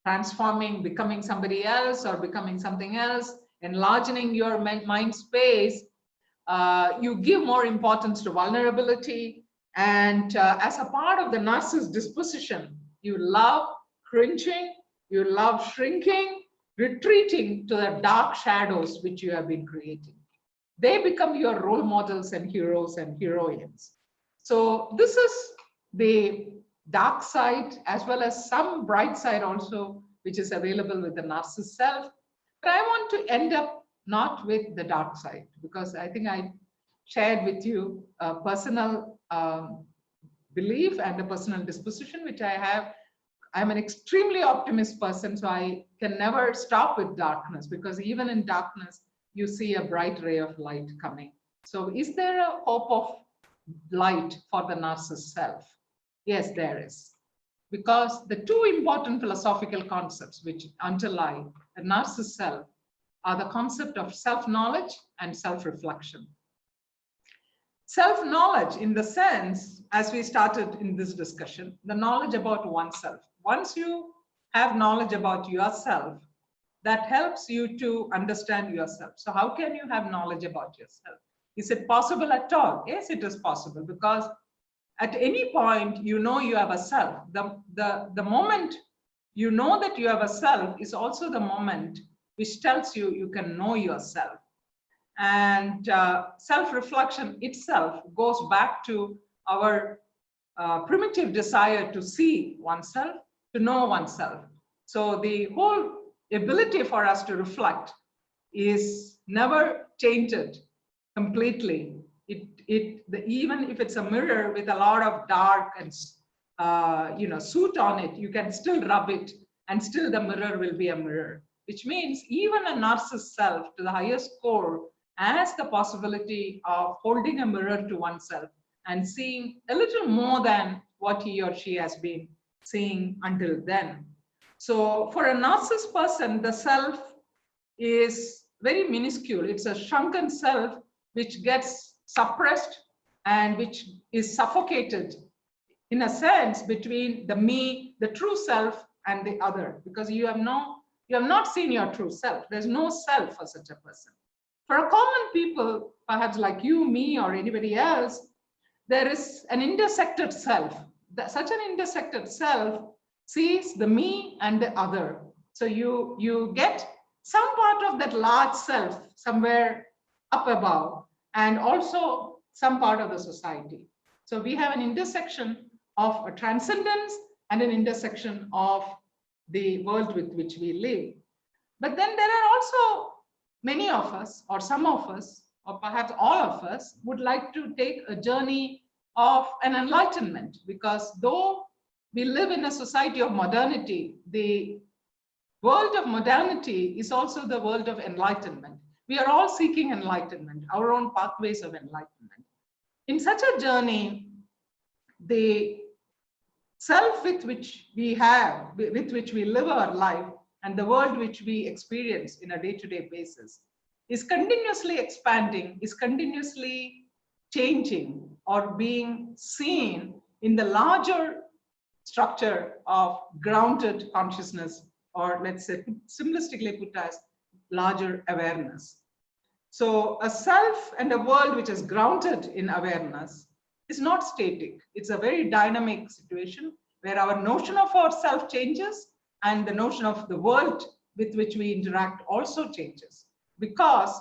transforming, becoming somebody else or becoming something else, enlarging your mind space, you give more importance to vulnerability. And as a part of the narcissist disposition, you love cringing, you love shrinking, retreating to the dark shadows which you have been creating. They become your role models and heroes and heroines. So this is the dark side, as well as some bright side also, which is available with the narcissist self. But I want to end up not with the dark side, because I think I shared with you a personal belief and a personal disposition which I have. I'm an extremely optimist person, so I can never stop with darkness, because even in darkness, you see a bright ray of light coming. So is there a hope of light for the narcissist self? Yes, there is. Because the two important philosophical concepts which underlie the narcissist self are the concept of self-knowledge and self-reflection. Self-knowledge in the sense, as we started in this discussion, the knowledge about oneself. Once you have knowledge about yourself, that helps you to understand yourself. So how can you have knowledge about yourself? Is it possible at all? Yes, it is possible, because at any point, you know you have a self. The moment you know that you have a self is also the moment which tells you you can know yourself. And self-reflection itself goes back to our primitive desire to see oneself, to know oneself. So the whole ability for us to reflect is never tainted completely. Even if it's a mirror with a lot of dark and soot on it, you can still rub it and still the mirror will be a mirror, which means even a narcissist self to the highest core has the possibility of holding a mirror to oneself and seeing a little more than what he or she has been seeing until then. So for a narcissist person, the self is very minuscule. It's a shrunken self which gets suppressed and which is suffocated in a sense between the me, the true self, and the other, because you have not seen your true self. There's no self for such a person. For a common people, perhaps like you, me, or anybody else, there is an intersected self. Such an intersected self sees the me and the other. So you get some part of that large self somewhere up above, and also some part of the society. So we have an intersection of a transcendence and an intersection of the world with which we live. But then there are also many of us, or some of us, or perhaps all of us, would like to take a journey of an enlightenment, because though we live in a society of modernity, the world of modernity is also the world of enlightenment. We are all seeking enlightenment, our own pathways of enlightenment. In such a journey, the self with which we live our life, and the world which we experience in a day-to-day basis is continuously expanding, is continuously changing, or being seen in the larger structure of grounded consciousness, or let's say simplistically put as larger awareness. So a self and a world which is grounded in awareness is not static. It's a very dynamic situation where our notion of ourself changes, and the notion of the world with which we interact also changes, because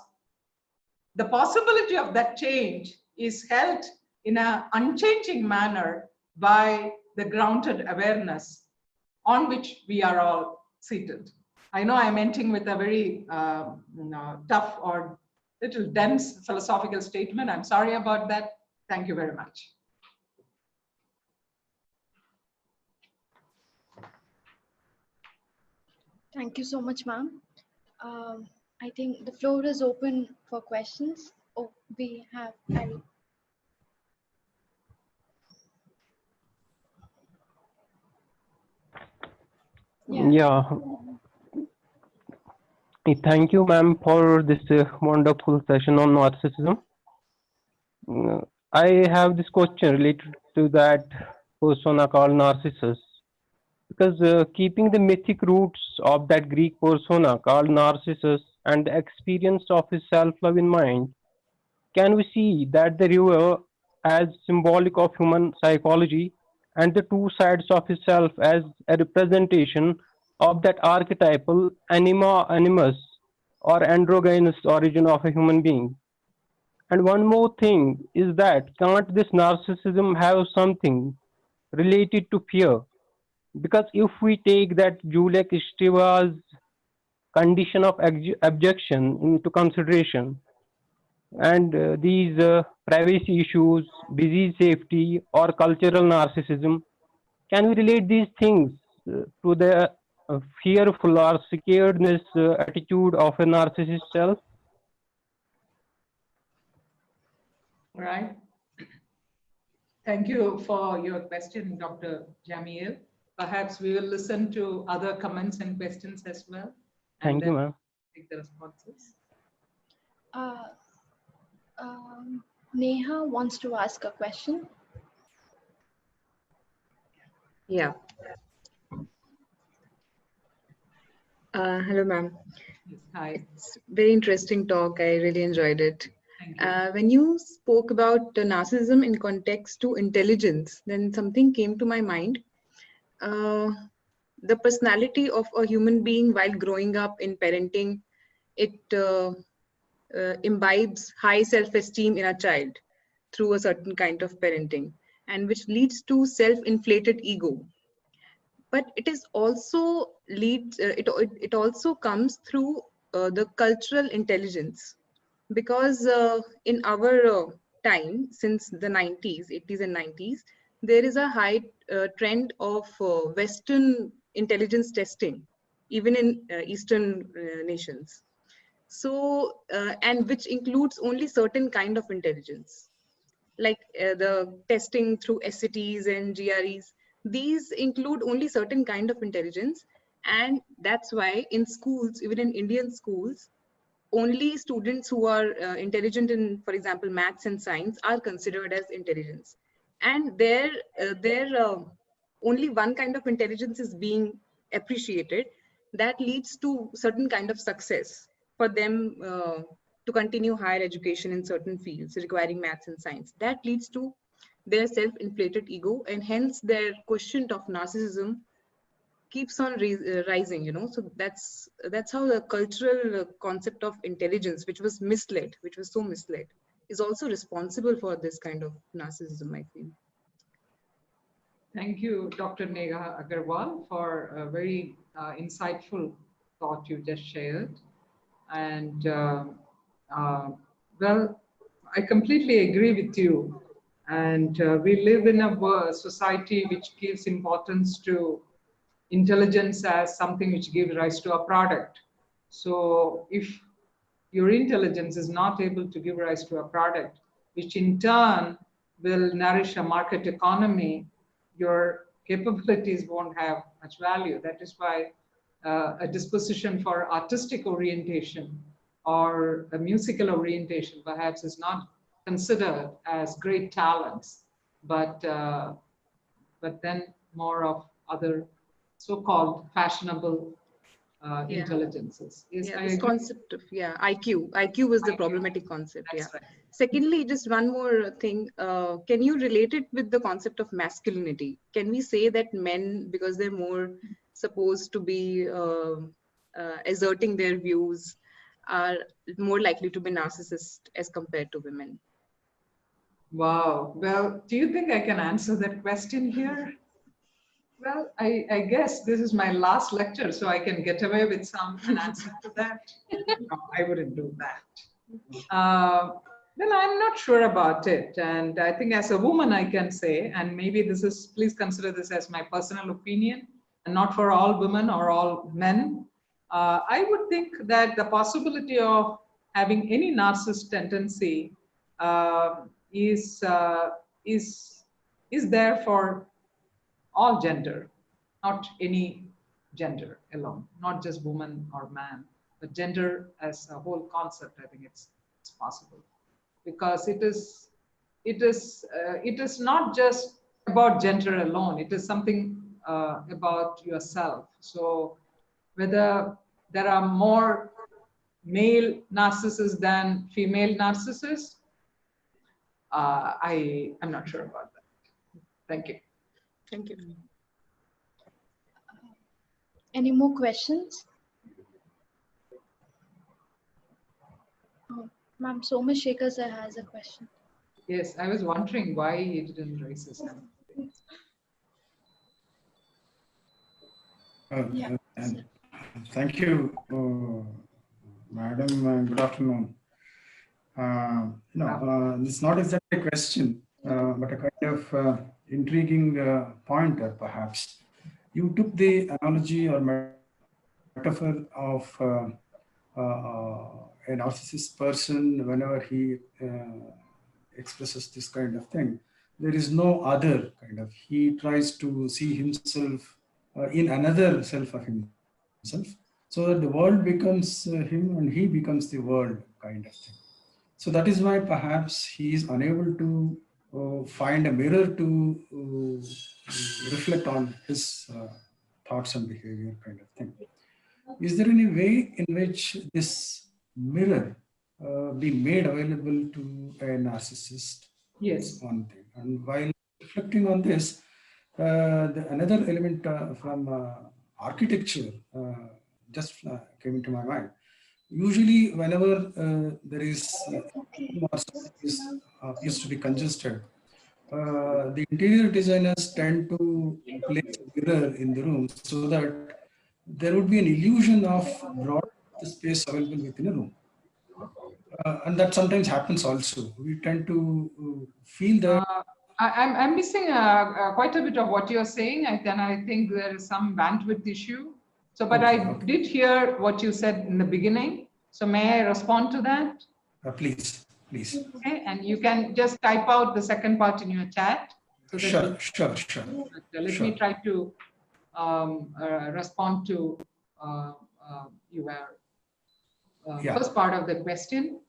the possibility of that change is held in an unchanging manner by the grounded awareness on which we are all seated. I know I'm ending with a very tough or little dense philosophical statement. I'm sorry about that. Thank you very much. Thank you so much, ma'am. I think the floor is open for questions. Oh, we have Harry. Yeah. Thank you, ma'am, for this wonderful session on narcissism. I have this question related to that persona called Narcissus. Because keeping the mythic roots of that Greek persona called Narcissus and the experience of his self-love in mind, can we see that the river as symbolic of human psychology and the two sides of his self as a representation of that archetypal animus or androgynous origin of a human being? And one more thing is that can't this narcissism have something related to fear? Because if we take that Julia Kristeva's condition of abjection into consideration, and these privacy issues, disease safety, or cultural narcissism, can we relate these things to the fearful or scaredness attitude of a narcissist self? Right. Thank you for your question, Dr. Jamiel. Perhaps we will listen to other comments and questions as well, and Thank you, then ma'am. take the responses. Uh, Neha wants to ask a question. Yeah. Hello, ma'am. Yes, hi. It's very interesting talk. I really enjoyed it. Thank you. When you spoke about narcissism in context to intelligence, then something came to my mind. The personality of a human being while growing up in parenting, it imbibes high self-esteem in a child through a certain kind of parenting, and which leads to self-inflated ego. But it is also it also comes through the cultural intelligence, because in our time, since the 90s, 80s and 90s, there is a high trend of Western intelligence testing, even in Eastern nations. So and which includes only certain kind of intelligence, like the testing through SATs and GREs. These include only certain kind of intelligence, and that's why in schools, even in Indian schools, only students who are intelligent in, for example, maths and science are considered as intelligence. And there only one kind of intelligence is being appreciated, that leads to certain kind of success for them to continue higher education in certain fields requiring maths and science. That leads to their self-inflated ego, and hence their quotient of narcissism keeps on rising, you know. So that's how the cultural concept of intelligence, which was misled, which was so misled, is also responsible for this kind of narcissism, I feel. Thank you, Dr. Neha Agarwal, for a very insightful thought you just shared. And well, I completely agree with you. And we live in a society which gives importance to intelligence as something which gives rise to a product. So if your intelligence is not able to give rise to a product, which in turn will nourish a market economy, your capabilities won't have much value. That is why a disposition for artistic orientation or a musical orientation perhaps is not considered as great talents, but then more of other so-called fashionable intelligences. Yes, Yeah, I this agree. concept of IQ was the problematic concept. That's Yeah. right. Secondly, just one more thing. Can you relate it with the concept of masculinity? Can we say that men, because they're more supposed to be asserting their views, are more likely to be narcissist as compared to women? Wow. Well, do you think I can answer that question here? Well, I guess this is my last lecture, so I can get away with an answer to that. No, I wouldn't do that. Well, I'm not sure about it. And I think as a woman, I can say, and maybe this is, please consider this as my personal opinion and not for all women or all men. I would think that the possibility of having any narcissist tendency uh, is, uh, is, is there for all gender, not any gender alone, not just woman or man, but gender as a whole concept. I think it's possible because it is not just about gender alone. It is something about yourself. So whether there are more male narcissists than female narcissists, I'm not sure about that. Thank you. Thank you. Any more questions? Oh, Ma'am, Soma Shekhar sir has a question. Yes, I was wondering why he didn't raise his hand. Yeah, And thank you, madam. Good afternoon. It's not exactly a question, but a kind of intriguing point, perhaps. You took the analogy or metaphor of a narcissist person whenever he expresses this kind of thing. There is no other kind of. He tries to see himself in another self of himself, so that the world becomes him and he becomes the world kind of thing. So that is why perhaps he is unable to find a mirror to reflect on his thoughts and behavior kind of thing. Is there any way in which this mirror be made available to a narcissist? Yes. One thing. And while reflecting on this, another element from architecture just came into my mind. Usually, whenever there is appears to be congested, the interior designers tend to place a mirror in the room so that there would be an illusion of broad space available within a room. And that sometimes happens also. We tend to feel that. I'm missing quite a bit of what you're saying, and I think there is some bandwidth issue. So, but I did hear what you said in the beginning. So may I respond to that? Please. Okay, and you can just type out the second part in your chat. So that Sure. Let me try to respond to your first part of the question,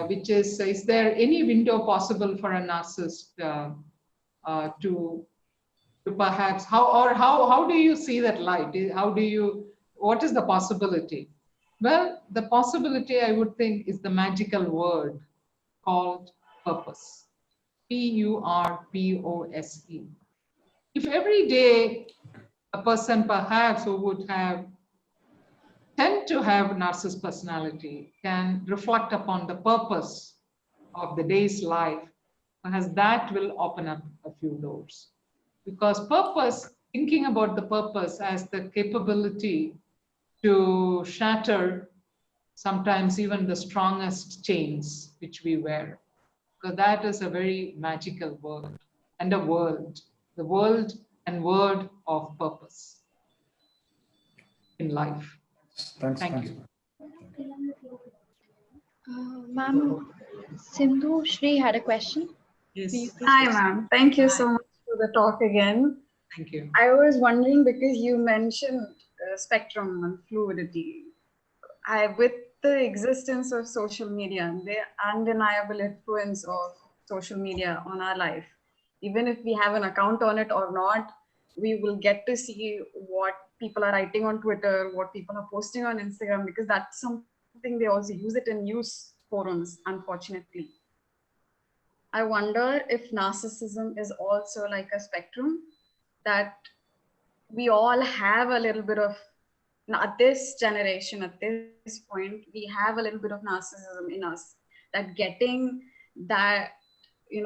which is there any window possible for a narcissist to perhaps how do you see that light? What is the possibility? Well, the possibility, I would think, is the magical word called purpose. Purpose. If every day a person perhaps who would tend to have narcissist personality can reflect upon the purpose of the day's life, perhaps that will open up a few doors. Because purpose, thinking about the purpose as the capability to shatter sometimes even the strongest chains which we wear. Because that is a very magical word and a world, the world and word of purpose in life. Thank you. Ma'am, Sindhu Shri had a question. Yes. Hi, ma'am. Thank you so much for the talk again. Thank you. I was wondering because you mentioned spectrum and fluidity. With the existence of social media and the undeniable influence of social media on our life, even if we have an account on it or not, we will get to see what people are writing on Twitter, what people are posting on Instagram, because that's something they also use it in news forums, unfortunately. I wonder if narcissism is also like a spectrum that we all have a little bit of, at this generation, at this point, we have a little bit of narcissism in us, that getting that,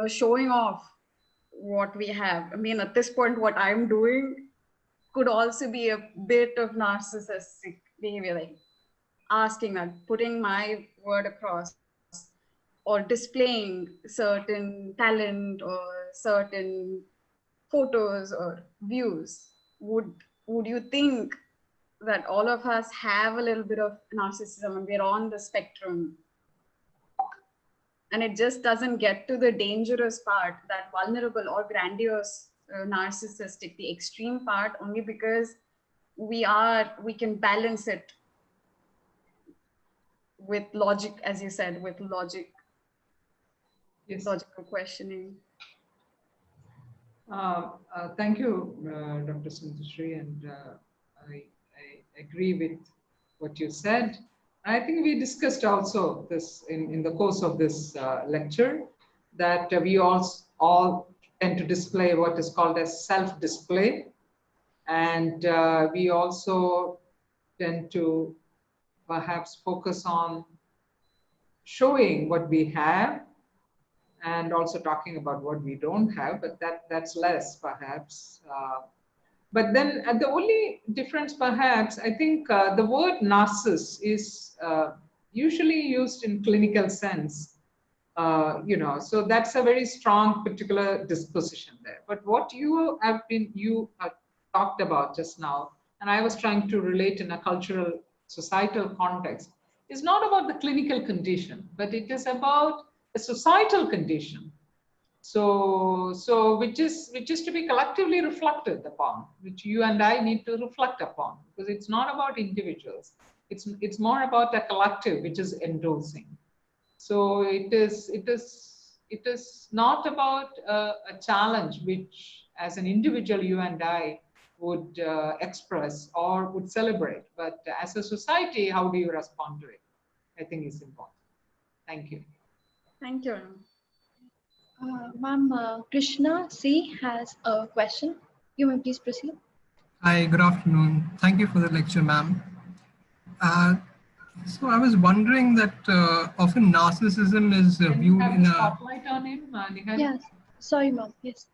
showing off what we have. I mean, at this point, what I'm doing could also be a bit of narcissistic behavior, like asking that, putting my word across, or displaying certain talent or certain photos or views. Would you think that all of us have a little bit of narcissism and we're on the spectrum? And it just doesn't get to the dangerous part, that vulnerable or grandiose narcissistic, the extreme part, only because we can balance it with logic, as you said, with logic. Yes. Logical questioning. Thank you, Dr. Sundashri, and I agree with what you said. I think we discussed also this in the course of this lecture, that we all tend to display what is called as self-display, and we also tend to perhaps focus on showing what we have and also talking about what we don't have, but that's less perhaps. But then the only difference perhaps, I think the word narciss is usually used in clinical sense, so that's a very strong particular disposition there. But what you talked about just now, and I was trying to relate in a cultural, societal context, is not about the clinical condition, but it is about a societal condition. So which is to be collectively reflected upon, which you and I need to reflect upon, because it's not about individuals. It's more about a collective which is endorsing. So it is not about a challenge which, as an individual, you and I would express or would celebrate, but as a society, how do you respond to it? I think is important. Thank you. Thank you. Ma'am, Krishna C has a question. You may please proceed. Hi, good afternoon. Thank you for the lecture, ma'am. So I was wondering that often narcissism is viewed in a... spotlight on him, Yes. Sorry, ma'am. Yes.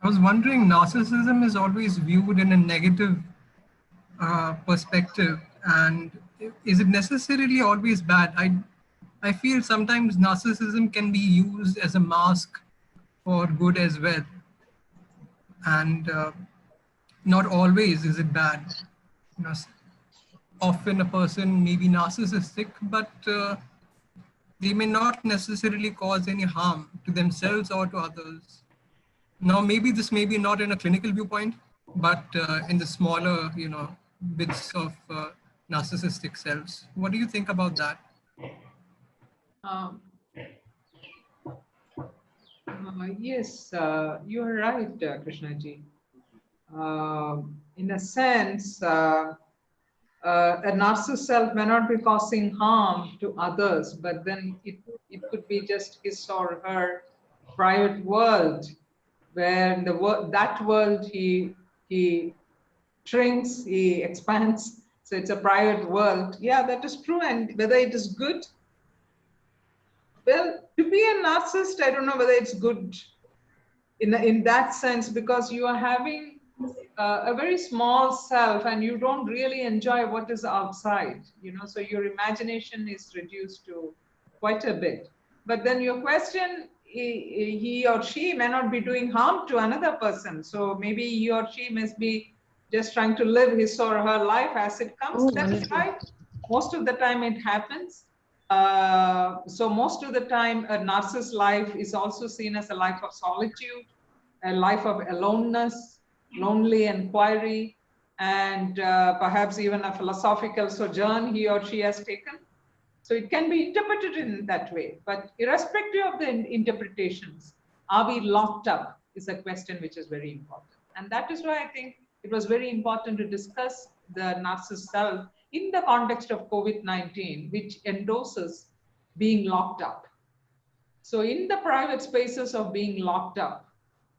I was wondering, narcissism is always viewed in a negative perspective, and is it necessarily always bad? I feel sometimes narcissism can be used as a mask for good as well, and not always is it bad. You know, often a person may be narcissistic, but they may not necessarily cause any harm to themselves or to others. Now, maybe this may be not in a clinical viewpoint, but in the smaller, bits of narcissistic selves. What do you think about that? Yes, you're right, Krishnaji. In a sense, a narcissist self may not be causing harm to others, but then it could be just his or her private world, where in that world he shrinks, he expands. So it's a private world. Yeah, that is true. And whether it is good, well, to be a narcissist, I don't know whether it's good in that sense, because you are having a very small self and you don't really enjoy what is outside, so your imagination is reduced to quite a bit. But then your question, he or she may not be doing harm to another person. So maybe he or she must be just trying to live his or her life as it comes. That is right. Most of the time it happens. So most of the time, a narcissist life is also seen as a life of solitude, a life of aloneness, lonely inquiry, and perhaps even a philosophical sojourn he or she has taken. So it can be interpreted in that way. But irrespective of the interpretations, are we locked up is a question which is very important. And that is why I think it was very important to discuss the narcissist self in the context of COVID-19, which endorses being locked up. So in the private spaces of being locked up,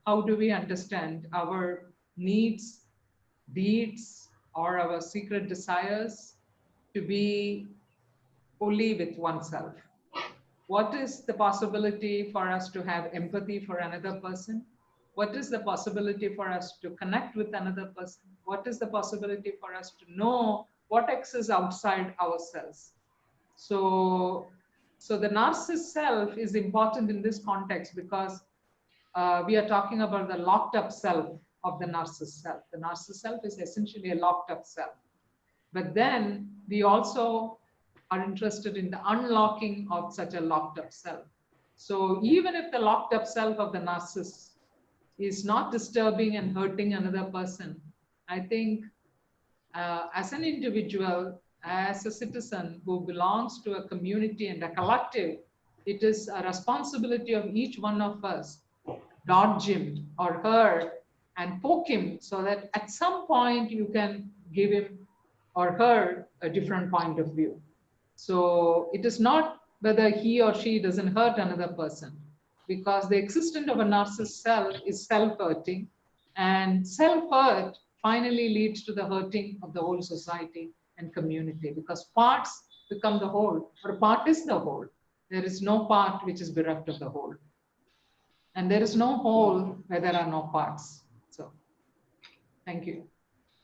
how do we understand our needs, deeds, or our secret desires to be only with oneself? What is the possibility for us to have empathy for another person? What is the possibility for us to connect with another person? What is the possibility for us to know what exists outside ourselves? So the narcissist self is important in this context, because we are talking about the locked up self of the narcissist self. The narcissist self is essentially a locked up self. But then we also are interested in the unlocking of such a locked up self. So even if the locked up self of the narcissist is not disturbing and hurting another person, I think as an individual, as a citizen who belongs to a community and a collective, it is a responsibility of each one of us dodge him or her and poke him, so that at some point you can give him or her a different point of view. So it is not whether he or she doesn't hurt another person, because the existence of a narcissist self is self-hurting, and self-hurt finally leads to the hurting of the whole society and community, because parts become the whole, or part is the whole. There is no part which is bereft of the whole. And there is no whole where there are no parts. So, thank you.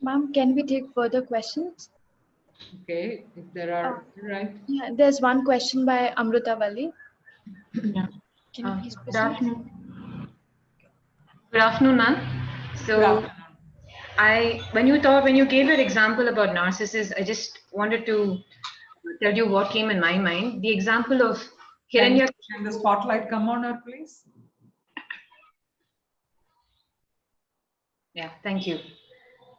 Ma'am, can we take further questions? Okay, if there are, right. Yeah, there's one question by Amruta Valli. Yeah. Can you please Good proceed? afternoon. Good afternoon, ma'am. So, Good afternoon. when you gave your example about narcissists, I just wanted to tell you what came in my mind. The example of Hiranya. Can the spotlight come on her, please? Yeah, thank you.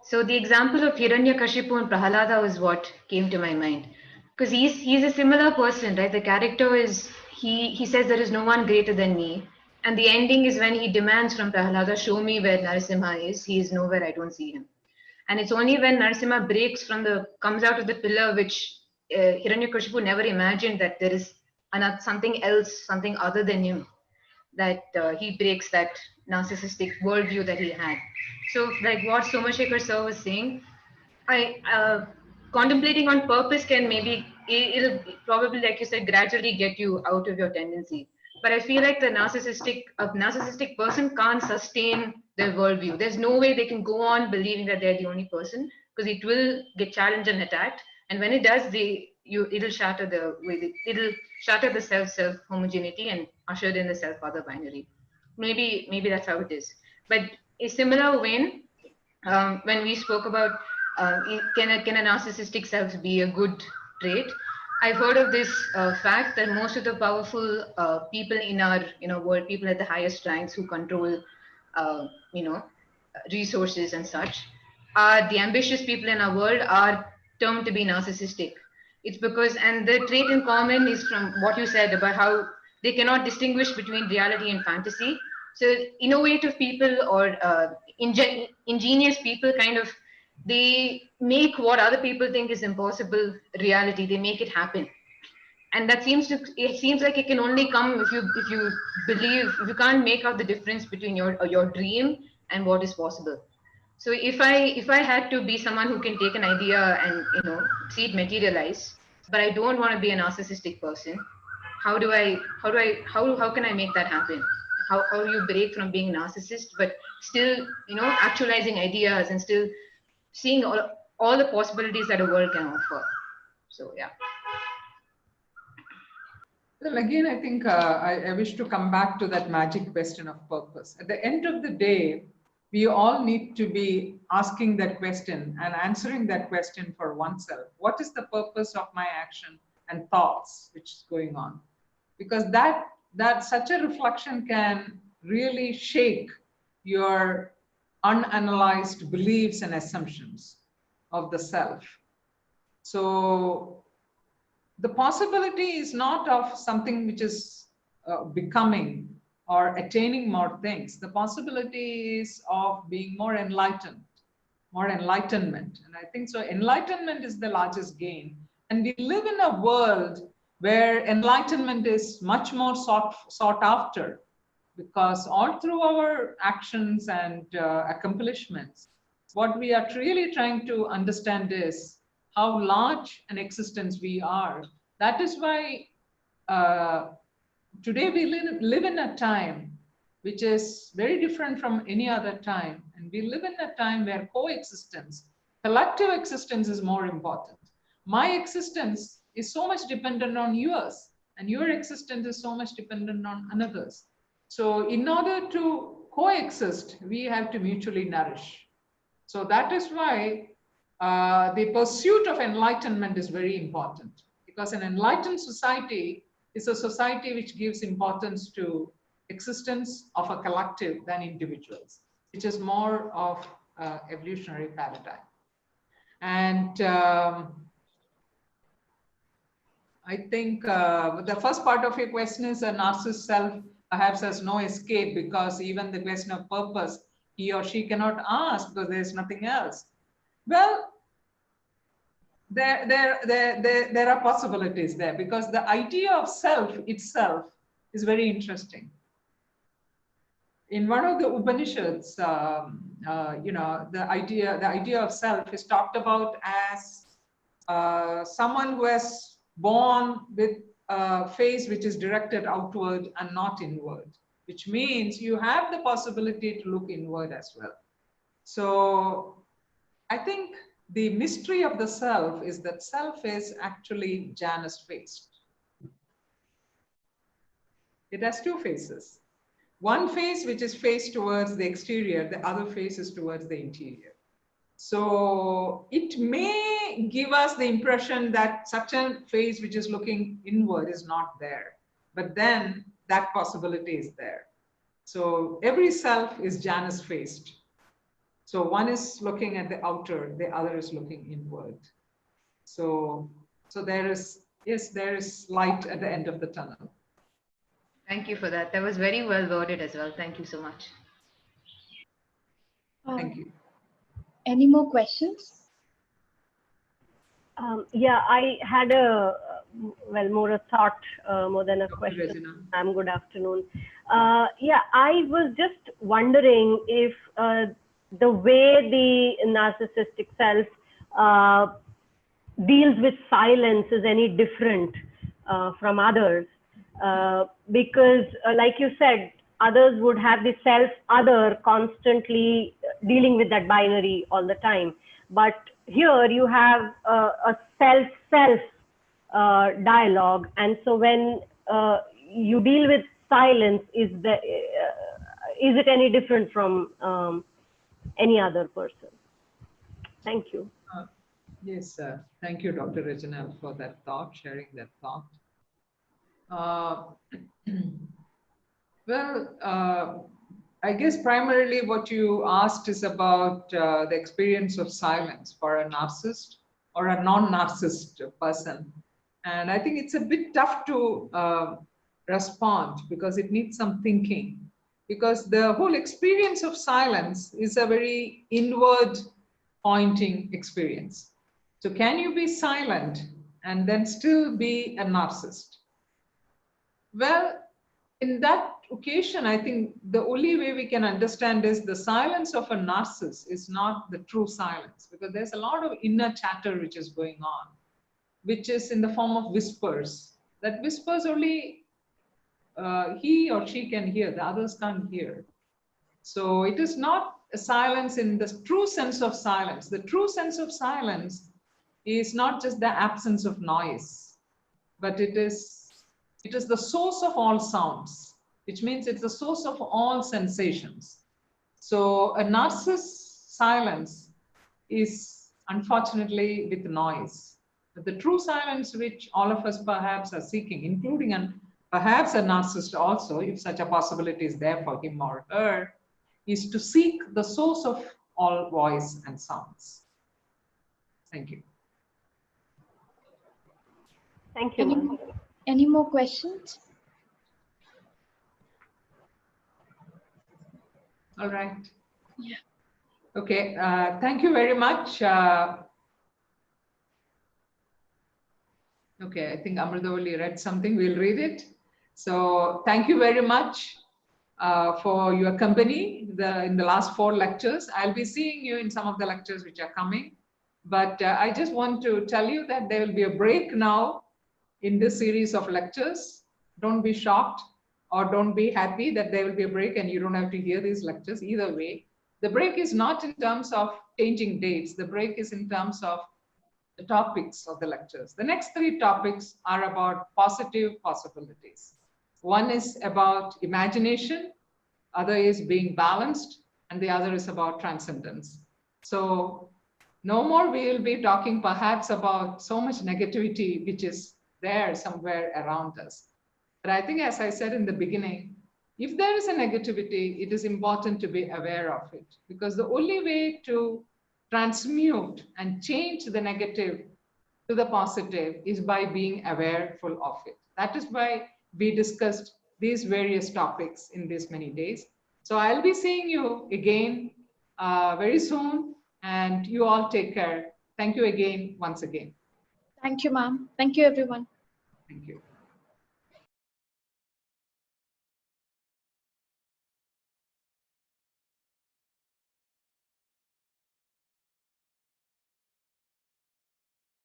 So the example of Hiranyakashipu and Prahalada was what came to my mind, because he's a similar person, right? The character is he says there is no one greater than me, and the ending is when he demands from Prahalada, show me where Narasimha is. He is nowhere. I don't see him. And it's only when Narasimha comes out of the pillar, which Hiranyakashipu never imagined that there is something else, something other than him, that he breaks that narcissistic worldview that he had. So, like what Somashekar sir was saying, contemplating on purpose can it'll probably, like you said, gradually get you out of your tendency. But I feel like a narcissistic person can't sustain their worldview. There's no way they can go on believing that they're the only person, because it will get challenged and attacked. And when it does, it'll shatter the self homogeneity and usher in the self other binary. Maybe that's how it is. But a similar vein, when we spoke about can a narcissistic self be a good trait, I've heard of this fact that most of the powerful people in our world, people at the highest ranks who control resources and such, are the ambitious people in our world are termed to be narcissistic. It's because, and the trait in common is from what you said about how they cannot distinguish between reality and fantasy. So innovative people or ingenious people they make what other people think is impossible reality. They make it happen. And it seems like it can only come if you believe, if you can't make out the difference between your dream and what is possible. So if I had to be someone who can take an idea and see it materialize, but I don't want to be a narcissistic person, how can I make that happen? How do you break from being narcissist but still actualizing ideas and still seeing all the possibilities that a world can offer? So yeah. Well, again, I think I wish to come back to that magic question of purpose. At the end of the day, we all need to be asking that question and answering that question for oneself. What is the purpose of my action and thoughts which is going on? Because that such a reflection can really shake your unanalyzed beliefs and assumptions of the self. So the possibility is not of something which is becoming or attaining more things. The possibility is of being more enlightened, more enlightenment. And I think so enlightenment is the largest gain. And we live in a world where enlightenment is much more sought after, because all through our actions and accomplishments, what we are really trying to understand is how large an existence we are. That is why today we live in a time which is very different from any other time. And we live in a time where coexistence, collective existence is more important. My existence is so much dependent on yours, and your existence is so much dependent on another's. So in order to coexist, we have to mutually nourish. So that is why the pursuit of enlightenment is very important, because an enlightened society is a society which gives importance to existence of a collective than individuals, which is more of evolutionary paradigm. And I think the first part of your question is a narcissist self perhaps has no escape, because even the question of purpose, he or she cannot ask because there's nothing else. Well, there are possibilities there, because the idea of self itself is very interesting. In one of the Upanishads, the idea of self is talked about as someone who has born with a face which is directed outward and not inward, which means you have the possibility to look inward as well. So I think the mystery of the self is that self is actually Janus-faced. It has two faces. One face which is faced towards the exterior, the other face is towards the interior. So it may give us the impression that such a face which is looking inward is not there, but then that possibility is there. So every self is Janus-faced. So one is looking at the outer, the other is looking inward. So there is light at the end of the tunnel. Thank you for that. That was very well worded as well. Thank you so much. Thank you. Any more questions? Yeah, I had more a thought more than a question. Good afternoon. Yeah, I was just wondering if the way the narcissistic self deals with silence is any different from others. Because like you said, others would have the self-other constantly dealing with that binary all the time. But here you have a self-self dialogue. And so when you deal with silence, is it any different from any other person? Thank you. Yes, thank you, Dr. Reginald, for that thought, sharing that thought. I guess primarily what you asked is about the experience of silence for a narcissist or a non-narcissist person. And I think it's a bit tough to respond, because it needs some thinking, because the whole experience of silence is a very inward pointing experience. So can you be silent and then still be a narcissist? Well, in that occasion, I think the only way we can understand is the silence of a narcissist is not the true silence, because there's a lot of inner chatter which is going on, which is in the form of whispers. That whispers only he or she can hear, the others can't hear. So it is not a silence in the true sense of silence. The true sense of silence is not just the absence of noise, but it is the source of all sounds, which means it's the source of all sensations. So a narcissist's silence is unfortunately with noise. But the true silence which all of us perhaps are seeking, including perhaps a narcissist also, if such a possibility is there for him or her, is to seek the source of all voice and sounds. Thank you. Thank you. Any more questions? All right. Yeah. Okay. Thank you very much. Okay, I think Amritavali read something. We'll read it. So thank you very much for your company in the last 4 lectures. I'll be seeing you in some of the lectures which are coming. But I just want to tell you that there will be a break now in this series of lectures. Don't be shocked or don't be happy that there will be a break and you don't have to hear these lectures. Either way, the break is not in terms of changing dates. The break is in terms of the topics of the lectures. The next 3 topics are about positive possibilities. One is about imagination, other is being balanced, and the other is about transcendence. So no more we will be talking perhaps about so much negativity which is there somewhere around us. But I think, as I said in the beginning, if there is a negativity, it is important to be aware of it, because the only way to transmute and change the negative to the positive is by being awareful of it. That is why we discussed these various topics in these many days. So I'll be seeing you again very soon, and you all take care. Thank you again, once again. Thank you, ma'am. Thank you, everyone. Thank you.